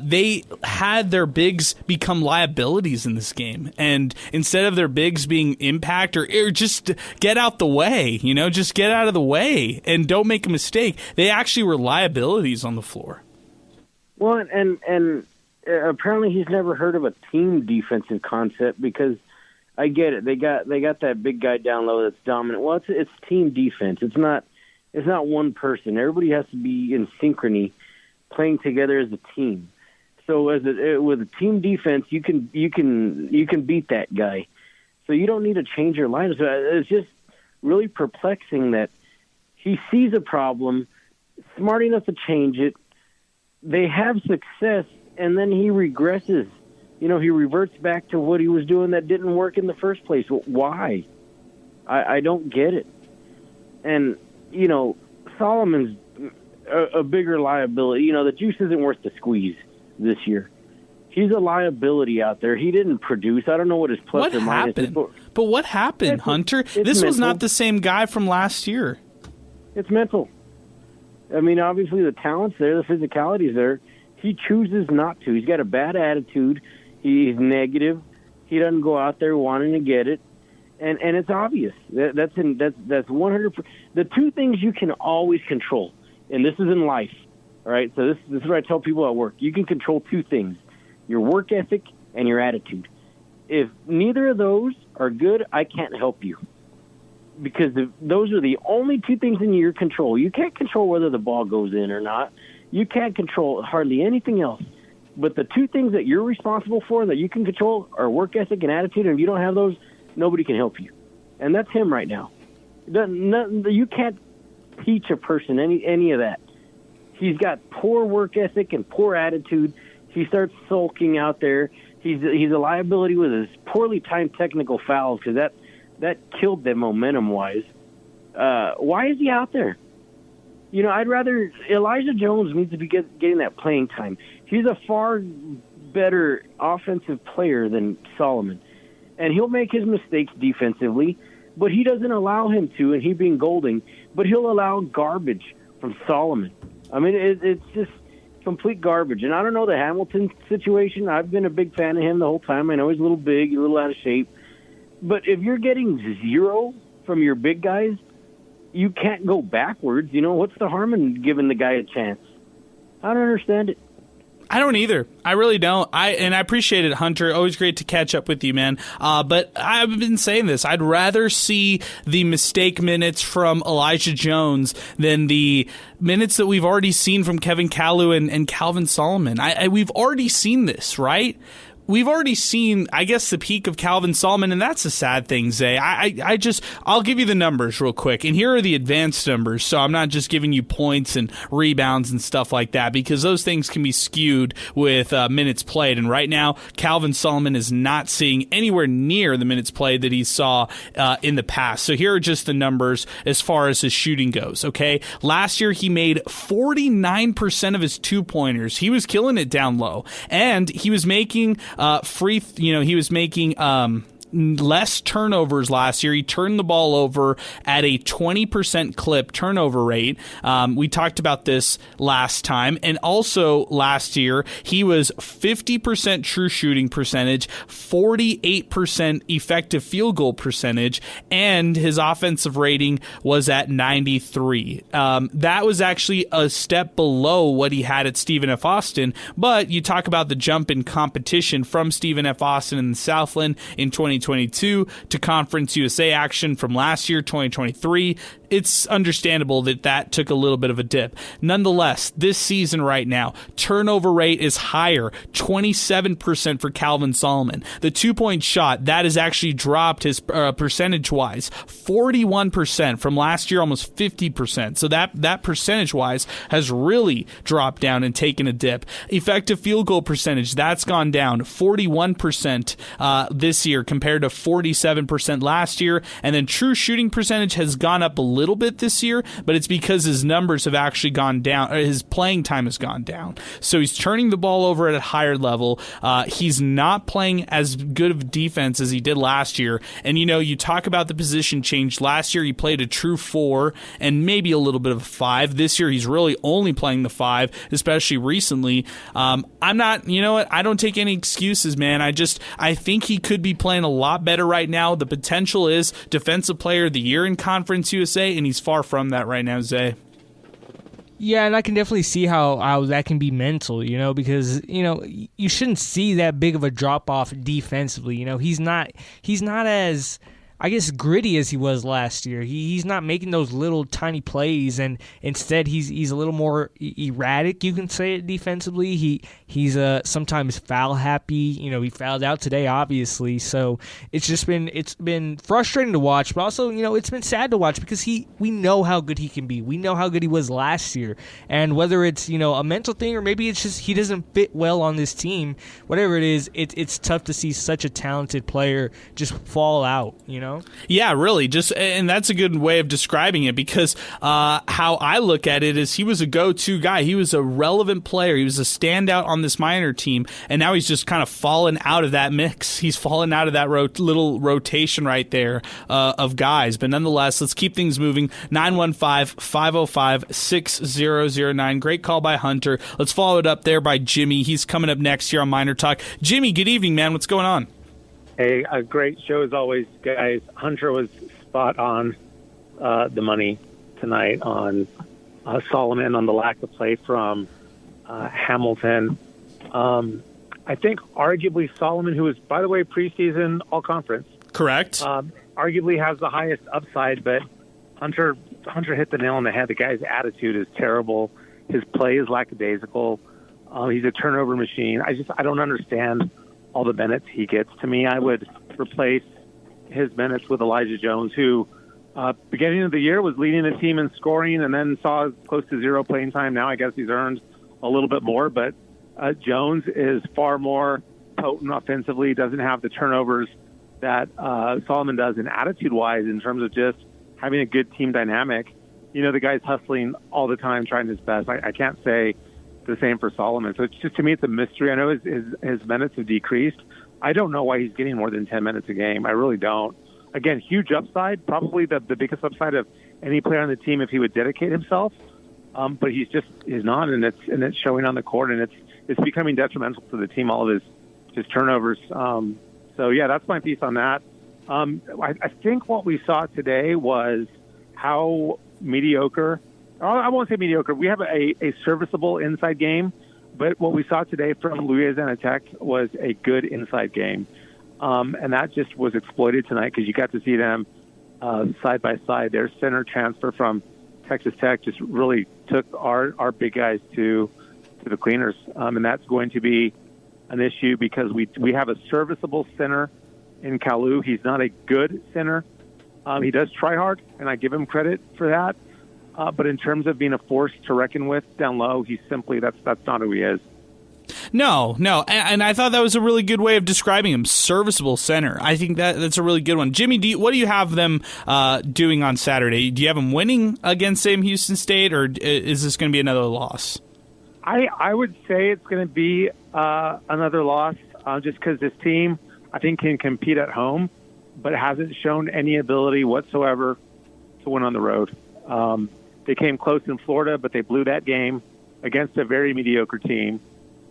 they had their bigs become liabilities in this game, and instead of their bigs being impact or just get out the way, just get out of the way and don't make a mistake, they actually were liabilities on the floor. Well, and apparently he's never heard of a team defensive concept because. I get it. They got that big guy down low that's dominant. Well, it's team defense. It's not one person. Everybody has to be in synchrony, playing together as a team. So with a team defense, you can beat that guy. So you don't need to change your lineup. So it's just really perplexing that he sees a problem, smart enough to change it. They have success, and then he regresses. He reverts back to what he was doing that didn't work in the first place. Why? I don't get it. And, Solomon's a bigger liability. The juice isn't worth the squeeze this year. He's a liability out there. He didn't produce. I don't know what his plus What or minus is. happened? But what happened, Hunter? This mental. was not the same guy from last year. It's mental. I mean, obviously the talent's there, the physicality's there. He chooses not to. He's got a bad attitude. He's negative. He doesn't go out there wanting to get it, and it's obvious. That's 100%. The two things you can always control, and this is in life, all right? So this is what I tell people at work. You can control two things: your work ethic and your attitude. If neither of those are good, I can't help you, because those are the only two things in your control. You can't control whether the ball goes in or not. You can't control hardly anything else. But the two things that you're responsible for that you can control are work ethic and attitude, and if you don't have those, nobody can help you. And that's him right now. You can't teach a person any of that. He's got poor work ethic and poor attitude. He starts sulking out there. He's a liability with his poorly timed technical fouls, because that killed them momentum-wise. Why is he out there? I'd rather Elijah Jones needs to be getting that playing time. He's a far better offensive player than Solomon, and he'll make his mistakes defensively, but he doesn't allow him to, and he being Golding, but he'll allow garbage from Solomon. I mean, it's just complete garbage. And I don't know the Hamilton situation. I've been a big fan of him the whole time. I know he's a little big, a little out of shape. But if you're getting zero from your big guys, you can't go backwards. What's the harm in giving the guy a chance? I don't understand it. I don't either. I really don't. I appreciate it, Hunter. Always great to catch up with you, man. But I've been saying this. I'd rather see the mistake minutes from Elijah Jones than the minutes that we've already seen from Kevin Kalu and Calvin Solomon. We've already seen this, right? We've already seen, I guess, the peak of Calvin Solomon, and that's a sad thing, Zay. I'll give you the numbers real quick, and here are the advanced numbers, so I'm not just giving you points and rebounds and stuff like that, because those things can be skewed with minutes played, and right now, Calvin Solomon is not seeing anywhere near the minutes played that he saw in the past. So here are just the numbers as far as his shooting goes, okay? Last year, he made 49% of his two-pointers. He was killing it down low, and he was making he was making less turnovers last year. He turned the ball over at a 20% clip turnover rate. We talked about this last time. And also last year, he was 50% true shooting percentage, 48% effective field goal percentage, and his offensive rating was at 93. That was actually a step below what he had at Stephen F. Austin, but you talk about the jump in competition from Stephen F. Austin in the Southland in 2022 to Conference USA action from last year, 2023. It's understandable that took a little bit of a dip. Nonetheless, this season right now, turnover rate is higher, 27% for Calvin Solomon. The two-point shot, that has actually dropped his percentage-wise, 41% from last year, almost 50%. So that percentage-wise has really dropped down and taken a dip. Effective field goal percentage, that's gone down, 41% this year compared to 47% last year. And then true shooting percentage has gone up a little bit this year, but it's because his numbers have actually gone down, or his playing time has gone down. So he's turning the ball over at a higher level. He's not playing as good of defense as he did last year. And you talk about the position change. Last year he played a true 4 and maybe a little bit of a 5. This year he's really only playing the 5, especially recently. I'm not, I don't take any excuses, man. I think he could be playing a lot better right now. The potential is Defensive Player of the Year in Conference USA, and he's far from that right now, Zay. Yeah, and I can definitely see how that can be mental, because, you shouldn't see that big of a drop-off defensively. He's not as, I guess, gritty as he was last year. He's not making those little tiny plays, and instead he's a little more erratic, you can say it, defensively. He's sometimes foul happy. He fouled out today, obviously. So it's been frustrating to watch, but also it's been sad to watch because we know how good he can be. We know how good he was last year, and whether it's a mental thing or maybe it's just he doesn't fit well on this team, whatever it is, it's tough to see such a talented player just fall out. Yeah, really. And that's a good way of describing it, because how I look at it is he was a go-to guy. He was a relevant player. He was a standout on this Miner team, and now he's just kind of fallen out of that mix. He's fallen out of that little rotation right there of guys. But nonetheless, let's keep things moving. 915-505-6009. Great call by Hunter. Let's follow it up there by Jimmy. He's coming up next here on Miner Talk. Jimmy, good evening, man. What's going on? Hey, a great show as always, guys. Hunter was spot on the money tonight on Solomon, on the lack of play from Hamilton. I think arguably Solomon, who is, by the way, preseason all-conference. Correct. Arguably has the highest upside, but Hunter hit the nail on the head. The guy's attitude is terrible. His play is lackadaisical. He's a turnover machine. I don't understand all the minutes he gets. To me, I would replace his minutes with Elijah Jones, who beginning of the year was leading the team in scoring and then saw close to zero playing time. Now I guess he's earned a little bit more, but Jones is far more potent offensively, doesn't have the turnovers that Solomon does, and attitude-wise in terms of just having a good team dynamic. The guy's hustling all the time, trying his best. I can't say the same for Solomon. So it's just, to me, it's a mystery. I know his minutes have decreased. I don't know why he's getting more than 10 minutes a game. I really don't. Again, huge upside, probably the biggest upside of any player on the team if he would dedicate himself. But he's not, and it's showing on the court, and it's becoming detrimental to the team, all of his turnovers. So yeah, that's my piece on that. I think what we saw today was how mediocre. I won't say mediocre. We have a serviceable inside game, but what we saw today from Louisiana Tech was a good inside game. And that just was exploited tonight because you got to see them side by side. Their center transfer from Texas Tech just really took our big guys to the cleaners. And that's going to be an issue because we have a serviceable center in Kalu. He's not a good center. He does try hard, and I give him credit for that. But in terms of being a force to reckon with down low, he's simply that's not who he is. No, and I thought that was a really good way of describing him, serviceable center. I think that's a really good one. Jimmy, what do you have them doing on Saturday? Do you have them winning against Sam Houston State, or is this going to be another loss? I would say it's going to be another loss just because this team, I think, can compete at home, but hasn't shown any ability whatsoever to win on the road. They came close in Florida, but they blew that game against a very mediocre team.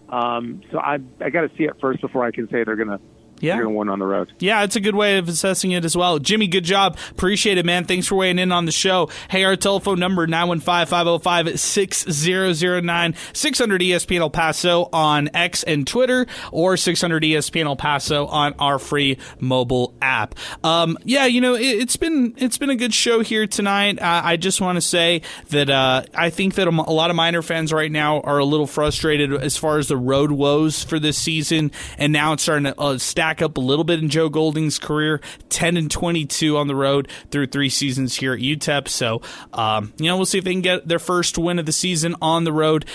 So I got to see it first before I can say they're going to win on the road. Yeah, it's a good way of assessing it as well. Jimmy, good job. Appreciate it, man. Thanks for weighing in on the show. Hey, our telephone number, 915-505-6009, 600 ESPN El Paso on X and Twitter, or 600 ESPN El Paso on our free mobile app. It's been a good show here tonight. I just want to say that I think that a lot of Miner fans right now are a little frustrated as far as the road woes for this season, and now it's starting to stack up a little bit in Joe Golding's career, 10-22 on the road through 3 seasons here at UTEP. So, we'll see if they can get their first win of the season on the road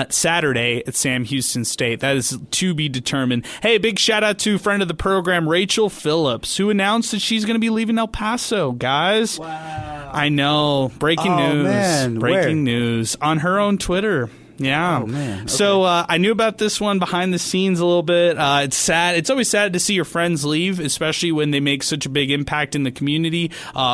Saturday at Sam Houston State. That is to be determined. Hey, big shout out to friend of the program, Rachel Phillips, who announced that she's going to be leaving El Paso, guys. Wow. I know. Breaking news. Man. Breaking news on her own Twitter. Yeah. Oh, man. Okay. So I knew about this one behind the scenes a little bit. It's sad. It's always sad to see your friends leave, especially when they make such a big impact in the community.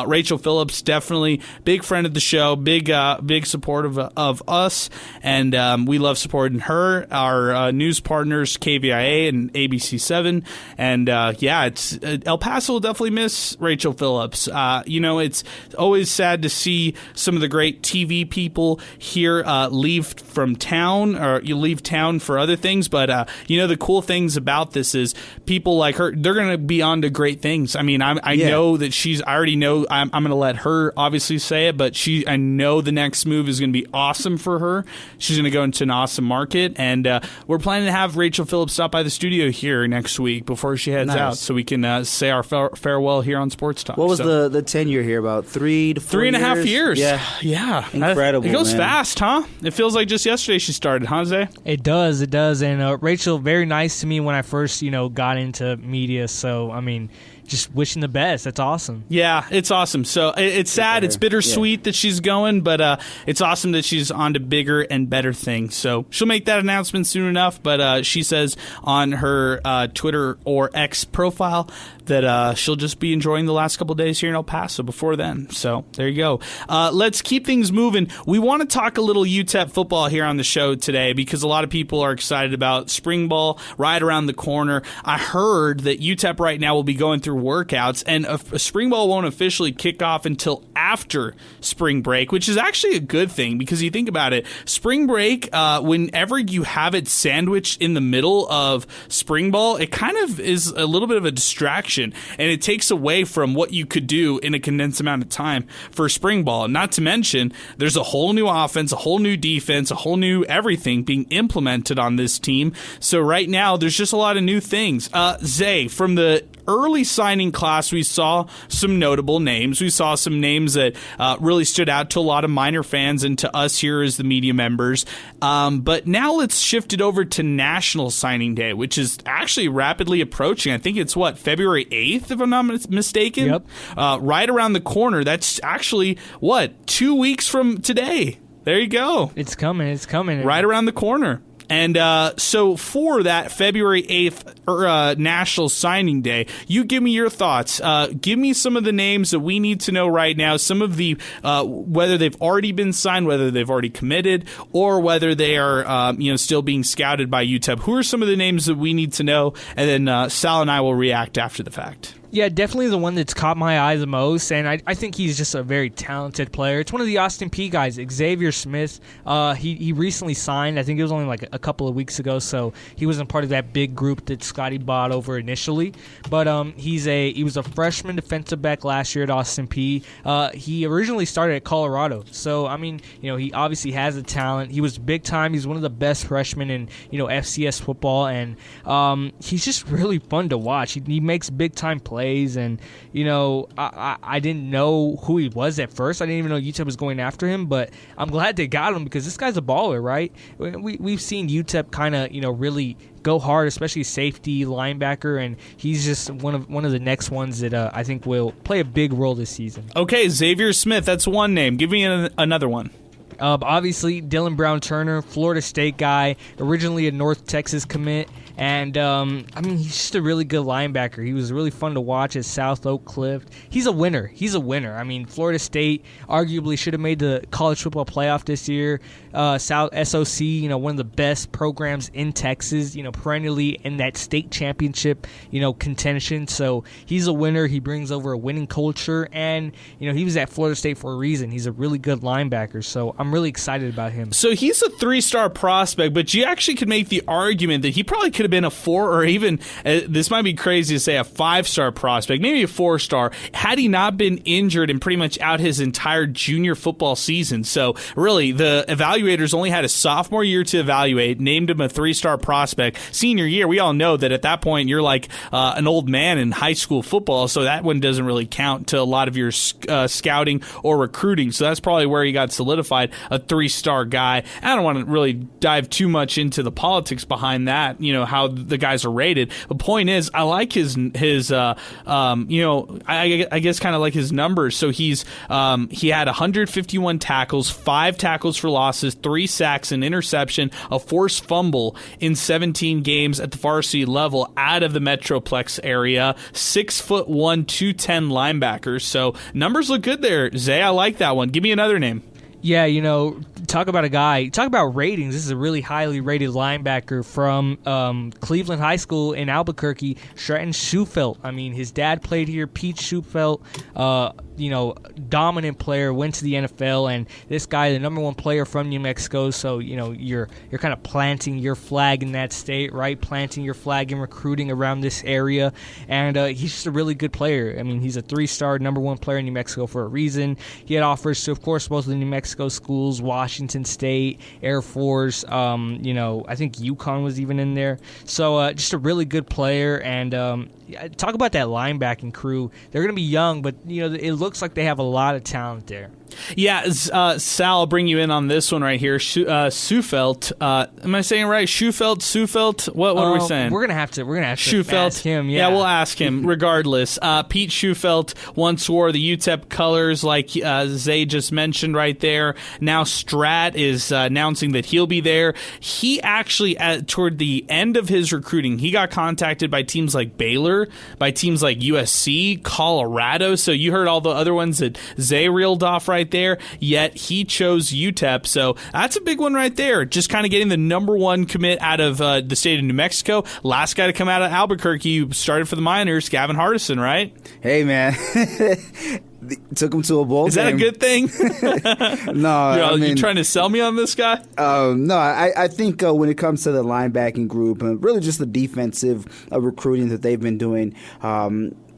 Rachel Phillips, definitely big friend of the show, big supportive of us, and we love supporting her, our news partners, KVIA and ABC7. And it's El Paso will definitely miss Rachel Phillips. It's always sad to see some of the great TV people here leave from town, or you leave town for other things, but the cool things about this is people like her, they're going to be on to great things. I mean, I know that I already know, I'm going to let her obviously say it, but I know the next move is going to be awesome for her. She's going to go into an awesome market, and we're planning to have Rachel Phillips stop by the studio here next week before she heads out, so we can say our farewell here on Sports Talk. What was the tenure here, about 3 to 4 years? 3.5 years. Yeah. Incredible. It goes man. fast, huh? It feels like just yesterday she started, huh, Zay? It does. And Rachel, very nice to me when I first, got into media. So, I mean, just wishing the best. That's awesome. Yeah, it's awesome. So it's sad. It's bittersweet that she's going, but it's awesome that she's on to bigger and better things. So she'll make that announcement soon enough, but she says on her Twitter or X profile that she'll just be enjoying the last couple of days here in El Paso before then. So there you go. Let's keep things moving. We want to talk a little UTEP football here on the show today because a lot of people are excited about spring ball right around the corner. I heard that UTEP right now will be going through workouts, and a spring ball won't officially kick off until after spring break, which is actually a good thing because you think about it, spring break, whenever you have it sandwiched in the middle of spring ball, it kind of is a little bit of a distraction, and it takes away from what you could do in a condensed amount of time for spring ball. Not to mention, there's a whole new offense, a whole new defense, a whole new everything being implemented on this team. So right now, there's just a lot of new things. Zay, from the early signing class, we saw some notable names. We saw some names that really stood out to a lot of Miner fans and to us here as the media members. But now let's shift it over to National Signing Day, which is actually rapidly approaching. I think it's, February 8th, if I'm not mistaken? Yep. Right around the corner. That's actually, 2 weeks from today. There you go. It's coming. It's coming. Right around the corner. And so for that February 8th National Signing Day, you give me your thoughts. Give me some of the names that we need to know right now, some of the whether they've already been signed, whether they've already committed, or whether they are still being scouted by UTEP. Who are some of the names that we need to know? And then Sal and I will react after the fact. Yeah, definitely the one that's caught my eye the most, and I think he's just a very talented player. It's one of the Austin Peay guys, Xavier Smith. He recently signed. I think it was only like a couple of weeks ago, so he wasn't part of that big group that Scotty bought over initially. But he was a freshman defensive back last year at Austin Peay. He originally started at Colorado, so I mean, he obviously has the talent. He was big time. He's one of the best freshmen in FCS football, and he's just really fun to watch. He makes big time plays. And I didn't know who he was at first. I didn't even know UTEP was going after him, but I'm glad they got him because this guy's a baller, right? We've seen UTEP kind of really go hard, especially safety, linebacker, and he's just one of the next ones that I think will play a big role this season. Okay, Xavier Smith, that's one name. Give me another one. Obviously, Dylan Brown-Turner, Florida State guy, originally a North Texas commit. And, he's just a really good linebacker. He was really fun to watch at South Oak Cliff. He's a winner. I mean, Florida State arguably should have made the college football playoff this year. South SOC, one of the best programs in Texas, perennially in that state championship, contention. So he's a winner. He brings over a winning culture. And, he was at Florida State for a reason. He's a really good linebacker. So I'm really excited about him. So he's a 3-star prospect, but you actually could make the argument that he probably could have been a 4 or even, this might be crazy to say, a 5-star prospect, maybe a 4-star, had he not been injured and pretty much out his entire junior football season. So really, the evaluators only had a sophomore year to evaluate, named him a 3-star prospect. Senior year, we all know that at that point you're like an old man in high school football, so that one doesn't really count to a lot of your scouting or recruiting. So that's probably where he got solidified, a 3-star guy. I don't want to really dive too much into the politics behind that, how the guys are rated. The point is, I like his I guess kind of like his numbers. So he had 151 tackles, 5 tackles for losses, 3 sacks, an interception, a forced fumble in 17 games at the varsity level out of the Metroplex area. 6'1", 210 linebackers. So numbers look good there, Zay. I like that one. Give me another name. Yeah, talk about ratings. This is a really highly rated linebacker from Cleveland High School in Albuquerque, Stratton Schufelt. I mean, his dad played here, Pete Schufelt, dominant player, went to the NFL, and this guy, the number 1 player from New Mexico, so, you're kind of planting your flag in that state, right? Planting your flag in recruiting around this area, and he's just a really good player. I mean, he's a 3-star, number 1 player in New Mexico for a reason. He had offers to, of course, most of the New Mexico schools, Washington State, Air Force, I think UConn was even in there. So just a really good player, and talk about that linebacking crew. They're going to be young, but it looks like they have a lot of talent there. Yeah, Sal, I'll bring you in on this one right here. Sufelt. Am I saying it right? Sufelt? What are we saying? We're gonna have to Sufelt. ask him. Yeah, we'll ask him regardless. Pete Sufelt once wore the UTEP colors, like Zay just mentioned right there. Now Strat is announcing that he'll be there. He actually, toward the end of his recruiting, he got contacted by teams like Baylor, by teams like USC, Colorado. So you heard all the other ones that Zay reeled off right there, yet he chose UTEP. So that's a big one right there. Just kind of getting the number one commit out of the state of New Mexico. Last guy to come out of Albuquerque, started for the Miners, Gavin Hardison, right? Hey, man. Took him to a bowl game. Is that a good thing? No. You trying to sell me on this guy? No, I think when it comes to the linebacking group, and really just the defensive recruiting that they've been doing,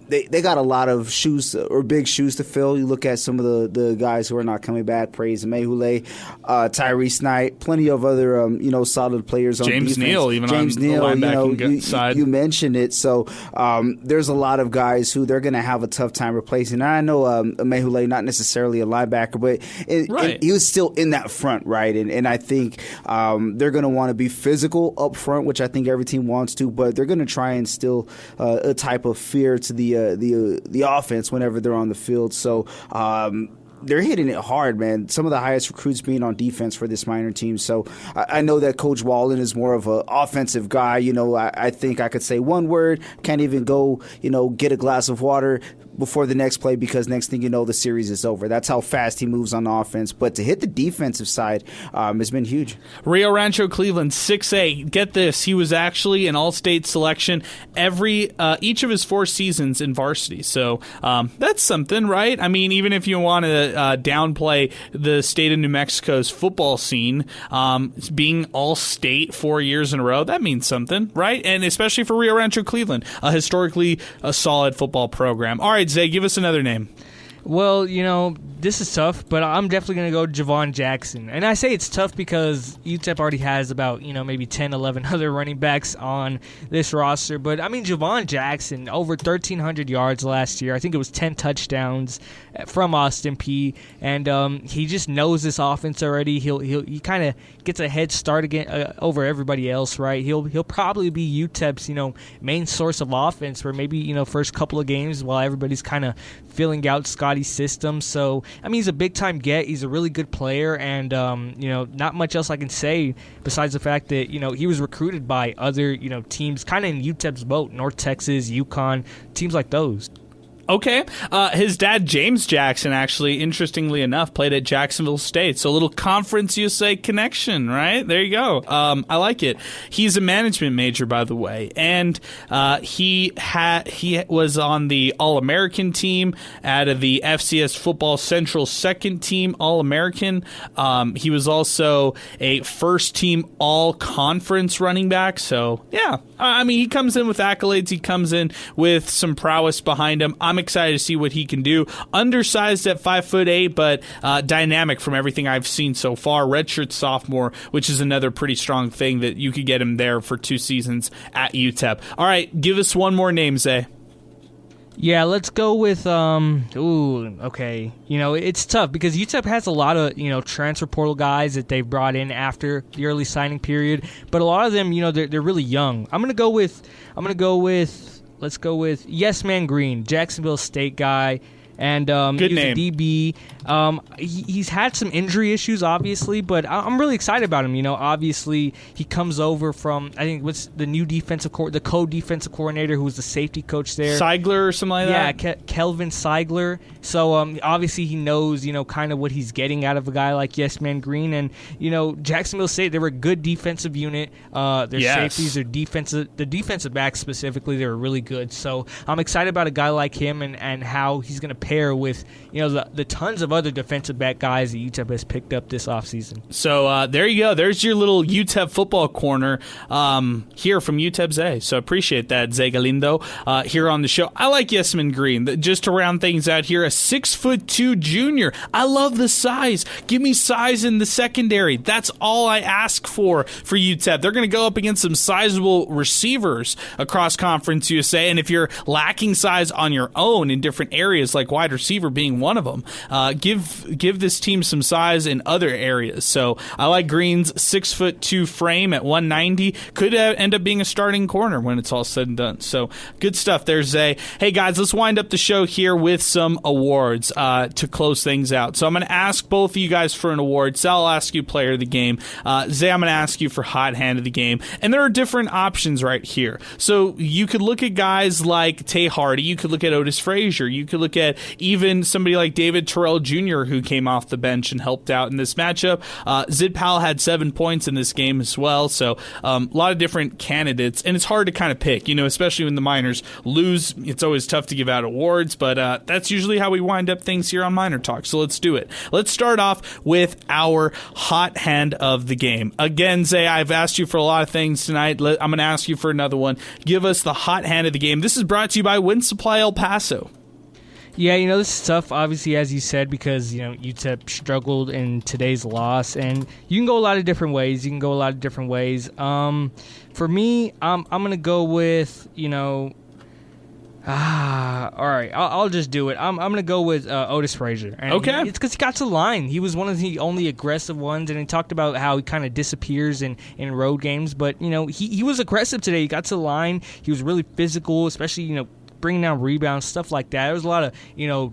they got a lot of shoes or big shoes to fill. You look at some of the guys who are not coming back, Praise Mehule, Tyrese Knight, plenty of other solid players on James defense. Neal, even James on Neal, the linebacking side. You mentioned it. So there's a lot of guys who they're going to have a tough time replacing. And I know Mehule, not necessarily a linebacker, but he was still in that front, right? And I think they're going to want to be physical up front, which I think every team wants to, but they're going to try and instill a type of fear to the offense whenever they're on the field. So they're hitting it hard, man. Some of the highest recruits being on defense for this Miner team. So I know that Coach Wallen is more of an offensive guy. I think I could say one word, can't even go, get a glass of water before the next play, because next thing you know, the series is over. That's how fast he moves on offense. But to hit the defensive side has been huge. Rio Rancho Cleveland, 6A. Get this, he was actually an all-state selection each of his 4 seasons in varsity. So that's something, right? I mean, even if you want to downplay the state of New Mexico's football scene, being all-state 4 years in a row, that means something, right? And especially for Rio Rancho Cleveland, historically a solid football program. All right, Zay, give us another name. Well, this is tough, but I'm definitely going to go Javon Jackson. And I say it's tough because UTEP already has about, maybe 10, 11 other running backs on this roster. But, Javon Jackson, over 1,300 yards last year. I think it was 10 touchdowns from Austin Peay. And he just knows this offense already. He kind of gets a head start again over everybody else, right? He'll probably be UTEP's, main source of offense for maybe, first couple of games while everybody's kind of filling out Scotty's system. So, he's a big-time get. He's a really good player, and, not much else I can say besides the fact that, he was recruited by other, teams kind of in UTEP's boat, North Texas, UConn, teams like those. Okay. His dad, James Jackson, actually, interestingly enough, played at Jacksonville State. So a little Conference USA connection, right? There you go. I like it. He's a management major, by the way. And he was on the All-American team out of the FCS Football Central second team All-American. He was also a first-team All-Conference running back. So, yeah. He comes in with accolades. He comes in with some prowess behind him. I'm excited to see what he can do. Undersized at 5'8", but dynamic from everything I've seen so far. Redshirt sophomore, which is another pretty strong thing that you could get him there for 2 seasons at UTEP. All right, give us one more name, Zay. Yeah, let's go with okay. It's tough because UTEP has a lot of, transfer portal guys that they've brought in after the early signing period, but a lot of them, they're really young. Let's go with Yes Man Green, Jacksonville State guy. And Good he's name. a DB. He's had some injury issues, obviously, but I'm really excited about him. Obviously, he comes over from, I think, what's the new the co-defensive coordinator who was the safety coach there. Seigler or something like that? Yeah, Kelvin Seigler. So, obviously, he knows, kind of what he's getting out of a guy like Yes Man Green. And, Jacksonville State, they were a good defensive unit. Their safeties, the defensive backs specifically, they were really good. So, I'm excited about a guy like him and how he's going to pair with the tons of other defensive back guys that UTEP has picked up this offseason. So there you go. There's your little UTEP football corner here from UTEP Zay. So appreciate that, Zay Galindo, here on the show. I like Yesman Green. Just to round things out here, a 6'2" junior. I love the size. Give me size in the secondary. That's all I ask for UTEP. They're going to go up against some sizable receivers across Conference USA. And if you're lacking size on your own in different areas like wide receiver being one of them. Give this team some size in other areas. So I like Green's 6'2" frame at 190. Could end up being a starting corner when it's all said and done. So good stuff there, Zay. Hey guys, let's wind up the show here with some awards to close things out. So I'm going to ask both of you guys for an award. Sal, I'll ask you player of the game. Zay, I'm going to ask you for hot hand of the game. And there are different options right here. So you could look at guys like Tay Hardy. You could look at Otis Frazier. You could look at even somebody like David Terrell Jr., who came off the bench and helped out in this matchup. Zid Powell had 7 points in this game as well. So a lot of different candidates. And it's hard to kind of pick, especially when the Miners lose. It's always tough to give out awards, but that's usually how we wind up things here on Miner Talk. So let's do it. Let's start off with our hot hand of the game. Again, Zay, I've asked you for a lot of things tonight. I'm going to ask you for another one. Give us the hot hand of the game. This is brought to you by Wind Supply El Paso. Yeah, this is tough, obviously, as you said, because, UTEP struggled in today's loss, and you can go a lot of different ways. For me, I'm going to go with, all right, I'll just do it. I'm going to go with Otis Frazier. And okay. It's because he got to the line. He was one of the only aggressive ones, and he talked about how he kind of disappears in road games. But, he was aggressive today. He got to the line. He was really physical, especially, bringing down rebounds, stuff like that. There was a lot of,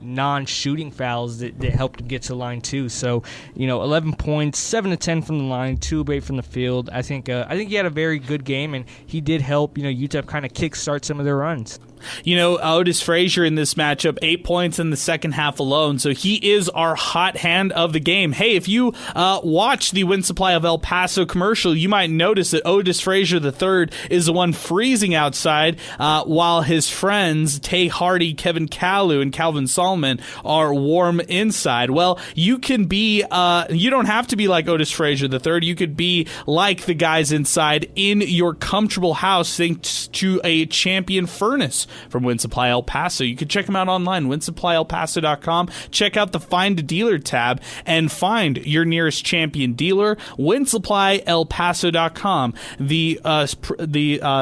non-shooting fouls that helped him get to the line too. So, 11 points, 7 to 10 from the line, 2 of 8 from the field. I think he had a very good game, and he did help, UTEP kind of kickstart some of their runs. Otis Frazier in this matchup, 8 points in the second half alone, so he is our hot hand of the game. Hey, if you watch the Wind Supply of El Paso commercial, you might notice that Otis Frazier III is the one freezing outside, while his friends Tay Hardy, Kevin Kalu, and Calvin Solomon are warm inside. Well, you can be, you don't have to be like Otis Frazier III. You could be like the guys inside in your comfortable house thanks to a champion furnace from Wind Supply El Paso. You can check them out online, windsupplyelpaso.com. Check out the Find a Dealer tab and find your nearest champion dealer. Windsupplyelpaso.com, the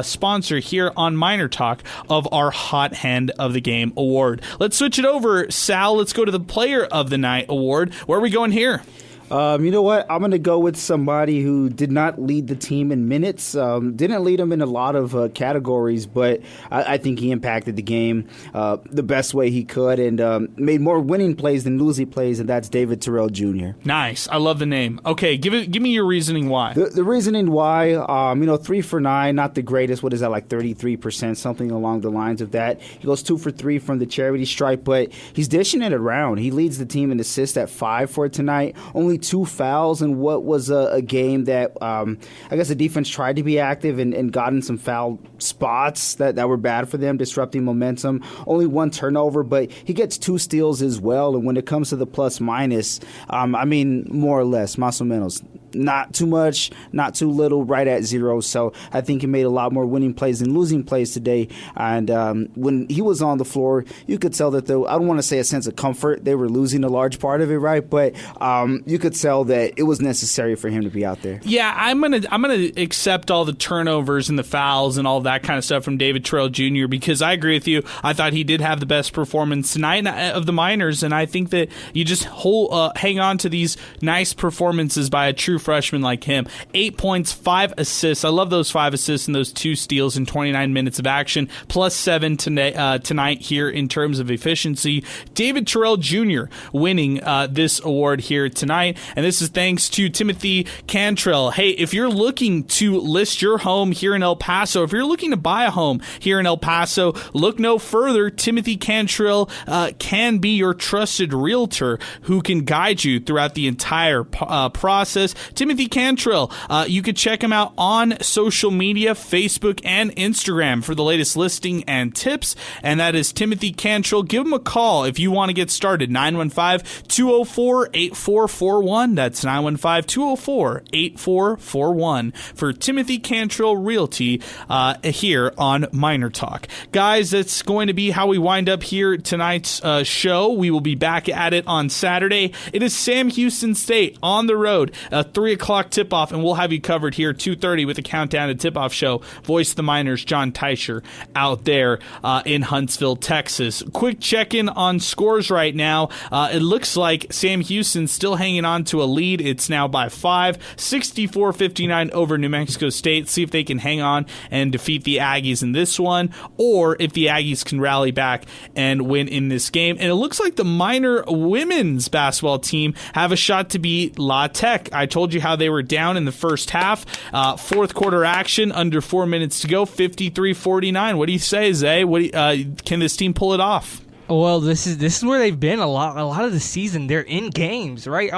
sponsor here on Miner Talk of our Hot Hand of the Game award. Let's switch it over, Sal. Let's go to the Player of the Night award. Where are we going here? You know what? I'm going to go with somebody who did not lead the team in minutes, didn't lead them in a lot of categories, but I think he impacted the game the best way he could and made more winning plays than losing plays, and that's David Terrell Jr. Nice. I love the name. Okay, give me your reasoning why. The reasoning why, 3 for 9, not the greatest. What is that, like 33%, something along the lines of that. He goes 2 for 3 from the charity stripe, but he's dishing it around. He leads the team in assists at 5 for tonight. Only 2 fouls in what was a game that I guess the defense tried to be active and got in some foul spots that were bad for them, disrupting momentum. Only 1 turnover, but he gets 2 steals as well. And when it comes to the plus minus, more or less, más o menos. Not too much, not too little, right at 0. So I think he made a lot more winning plays than losing plays today. And when he was on the floor, you could tell that I don't want to say a sense of comfort. They were losing a large part of it, right? But you could tell that it was necessary for him to be out there. Yeah, I'm gonna accept all the turnovers and the fouls and all that kind of stuff from David Terrell Jr. because I agree with you. I thought he did have the best performance tonight of the Miners, and I think that you just hang on to these nice performances by a true freshman like him. 8 points, 5 assists. I love those 5 assists and those 2 steals in 29 minutes of action, plus 7 tonight here in terms of efficiency. David Terrell Jr. winning this award here tonight, and this is thanks to Timothy Cantrell. Hey, if you're looking to list your home here in El Paso, if you're looking to buy a home here in El Paso, look no further. Timothy Cantrell can be your trusted realtor who can guide you throughout the entire process. Timothy Cantrell, you can check him out on social media, Facebook and Instagram for the latest listing and tips, and that is Timothy Cantrell. Give him a call if you want to get started. 915-204-8441. That's 915-204-8441 for Timothy Cantrell Realty here on Miner Talk. Guys, that's going to be how we wind up here tonight's show. We will be back at it on Saturday. It is Sam Houston State on the road, a 3 o'clock tip-off, and we'll have you covered here 2:30 with a countdown to tip-off show. Voice the Miners, John Teicher, out there in Huntsville, Texas. Quick check-in on scores right now. It looks like Sam Houston's still hanging on to a lead. It's now by 5, 64-59 over New Mexico State. See if they can hang on and defeat the Aggies in this one, or if the Aggies can rally back and win in this game. And it looks like the Miner women's basketball team have a shot to beat La Tech. I told you how they were down in the first half. Fourth quarter action, under 4 minutes to go, 53-49. What do you say, Zay? Can this team pull it off? Well, this is where they've been a lot of the season. They're in games, right?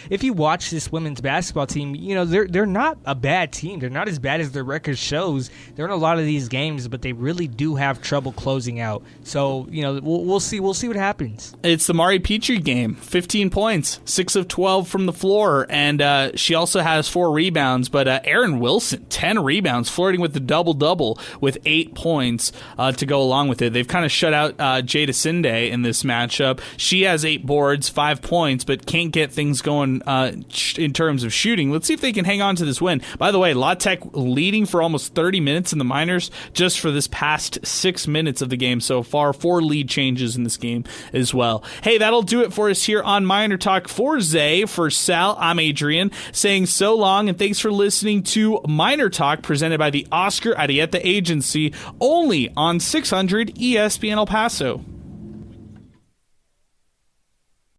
If you watch this women's basketball team, they're not a bad team. They're not as bad as their record shows. They're in a lot of these games, but they really do have trouble closing out. So, we'll see what happens. It's the Mari Petrie game. 15 points, 6 of 12 from the floor, and she also has 4 rebounds. But Erin Wilson, 10 rebounds, flirting with the double-double with 8 points to go along with it. They've kind of shut out Jada Sinde in this matchup. She has 8 boards, 5 points, but can't get things going in terms of shooting. Let's see if they can hang on to this win. By the way, La Tech leading for almost 30 minutes in the Miners just for this past 6 minutes of the game so far. 4 lead changes in this game as well. Hey, that'll do it for us here on Miner Talk. For Zay, for Sal, I'm Adrian, saying so long, and thanks for listening to Miner Talk, presented by the Oscar Arieta Agency, only on 600 ESPN El Paso.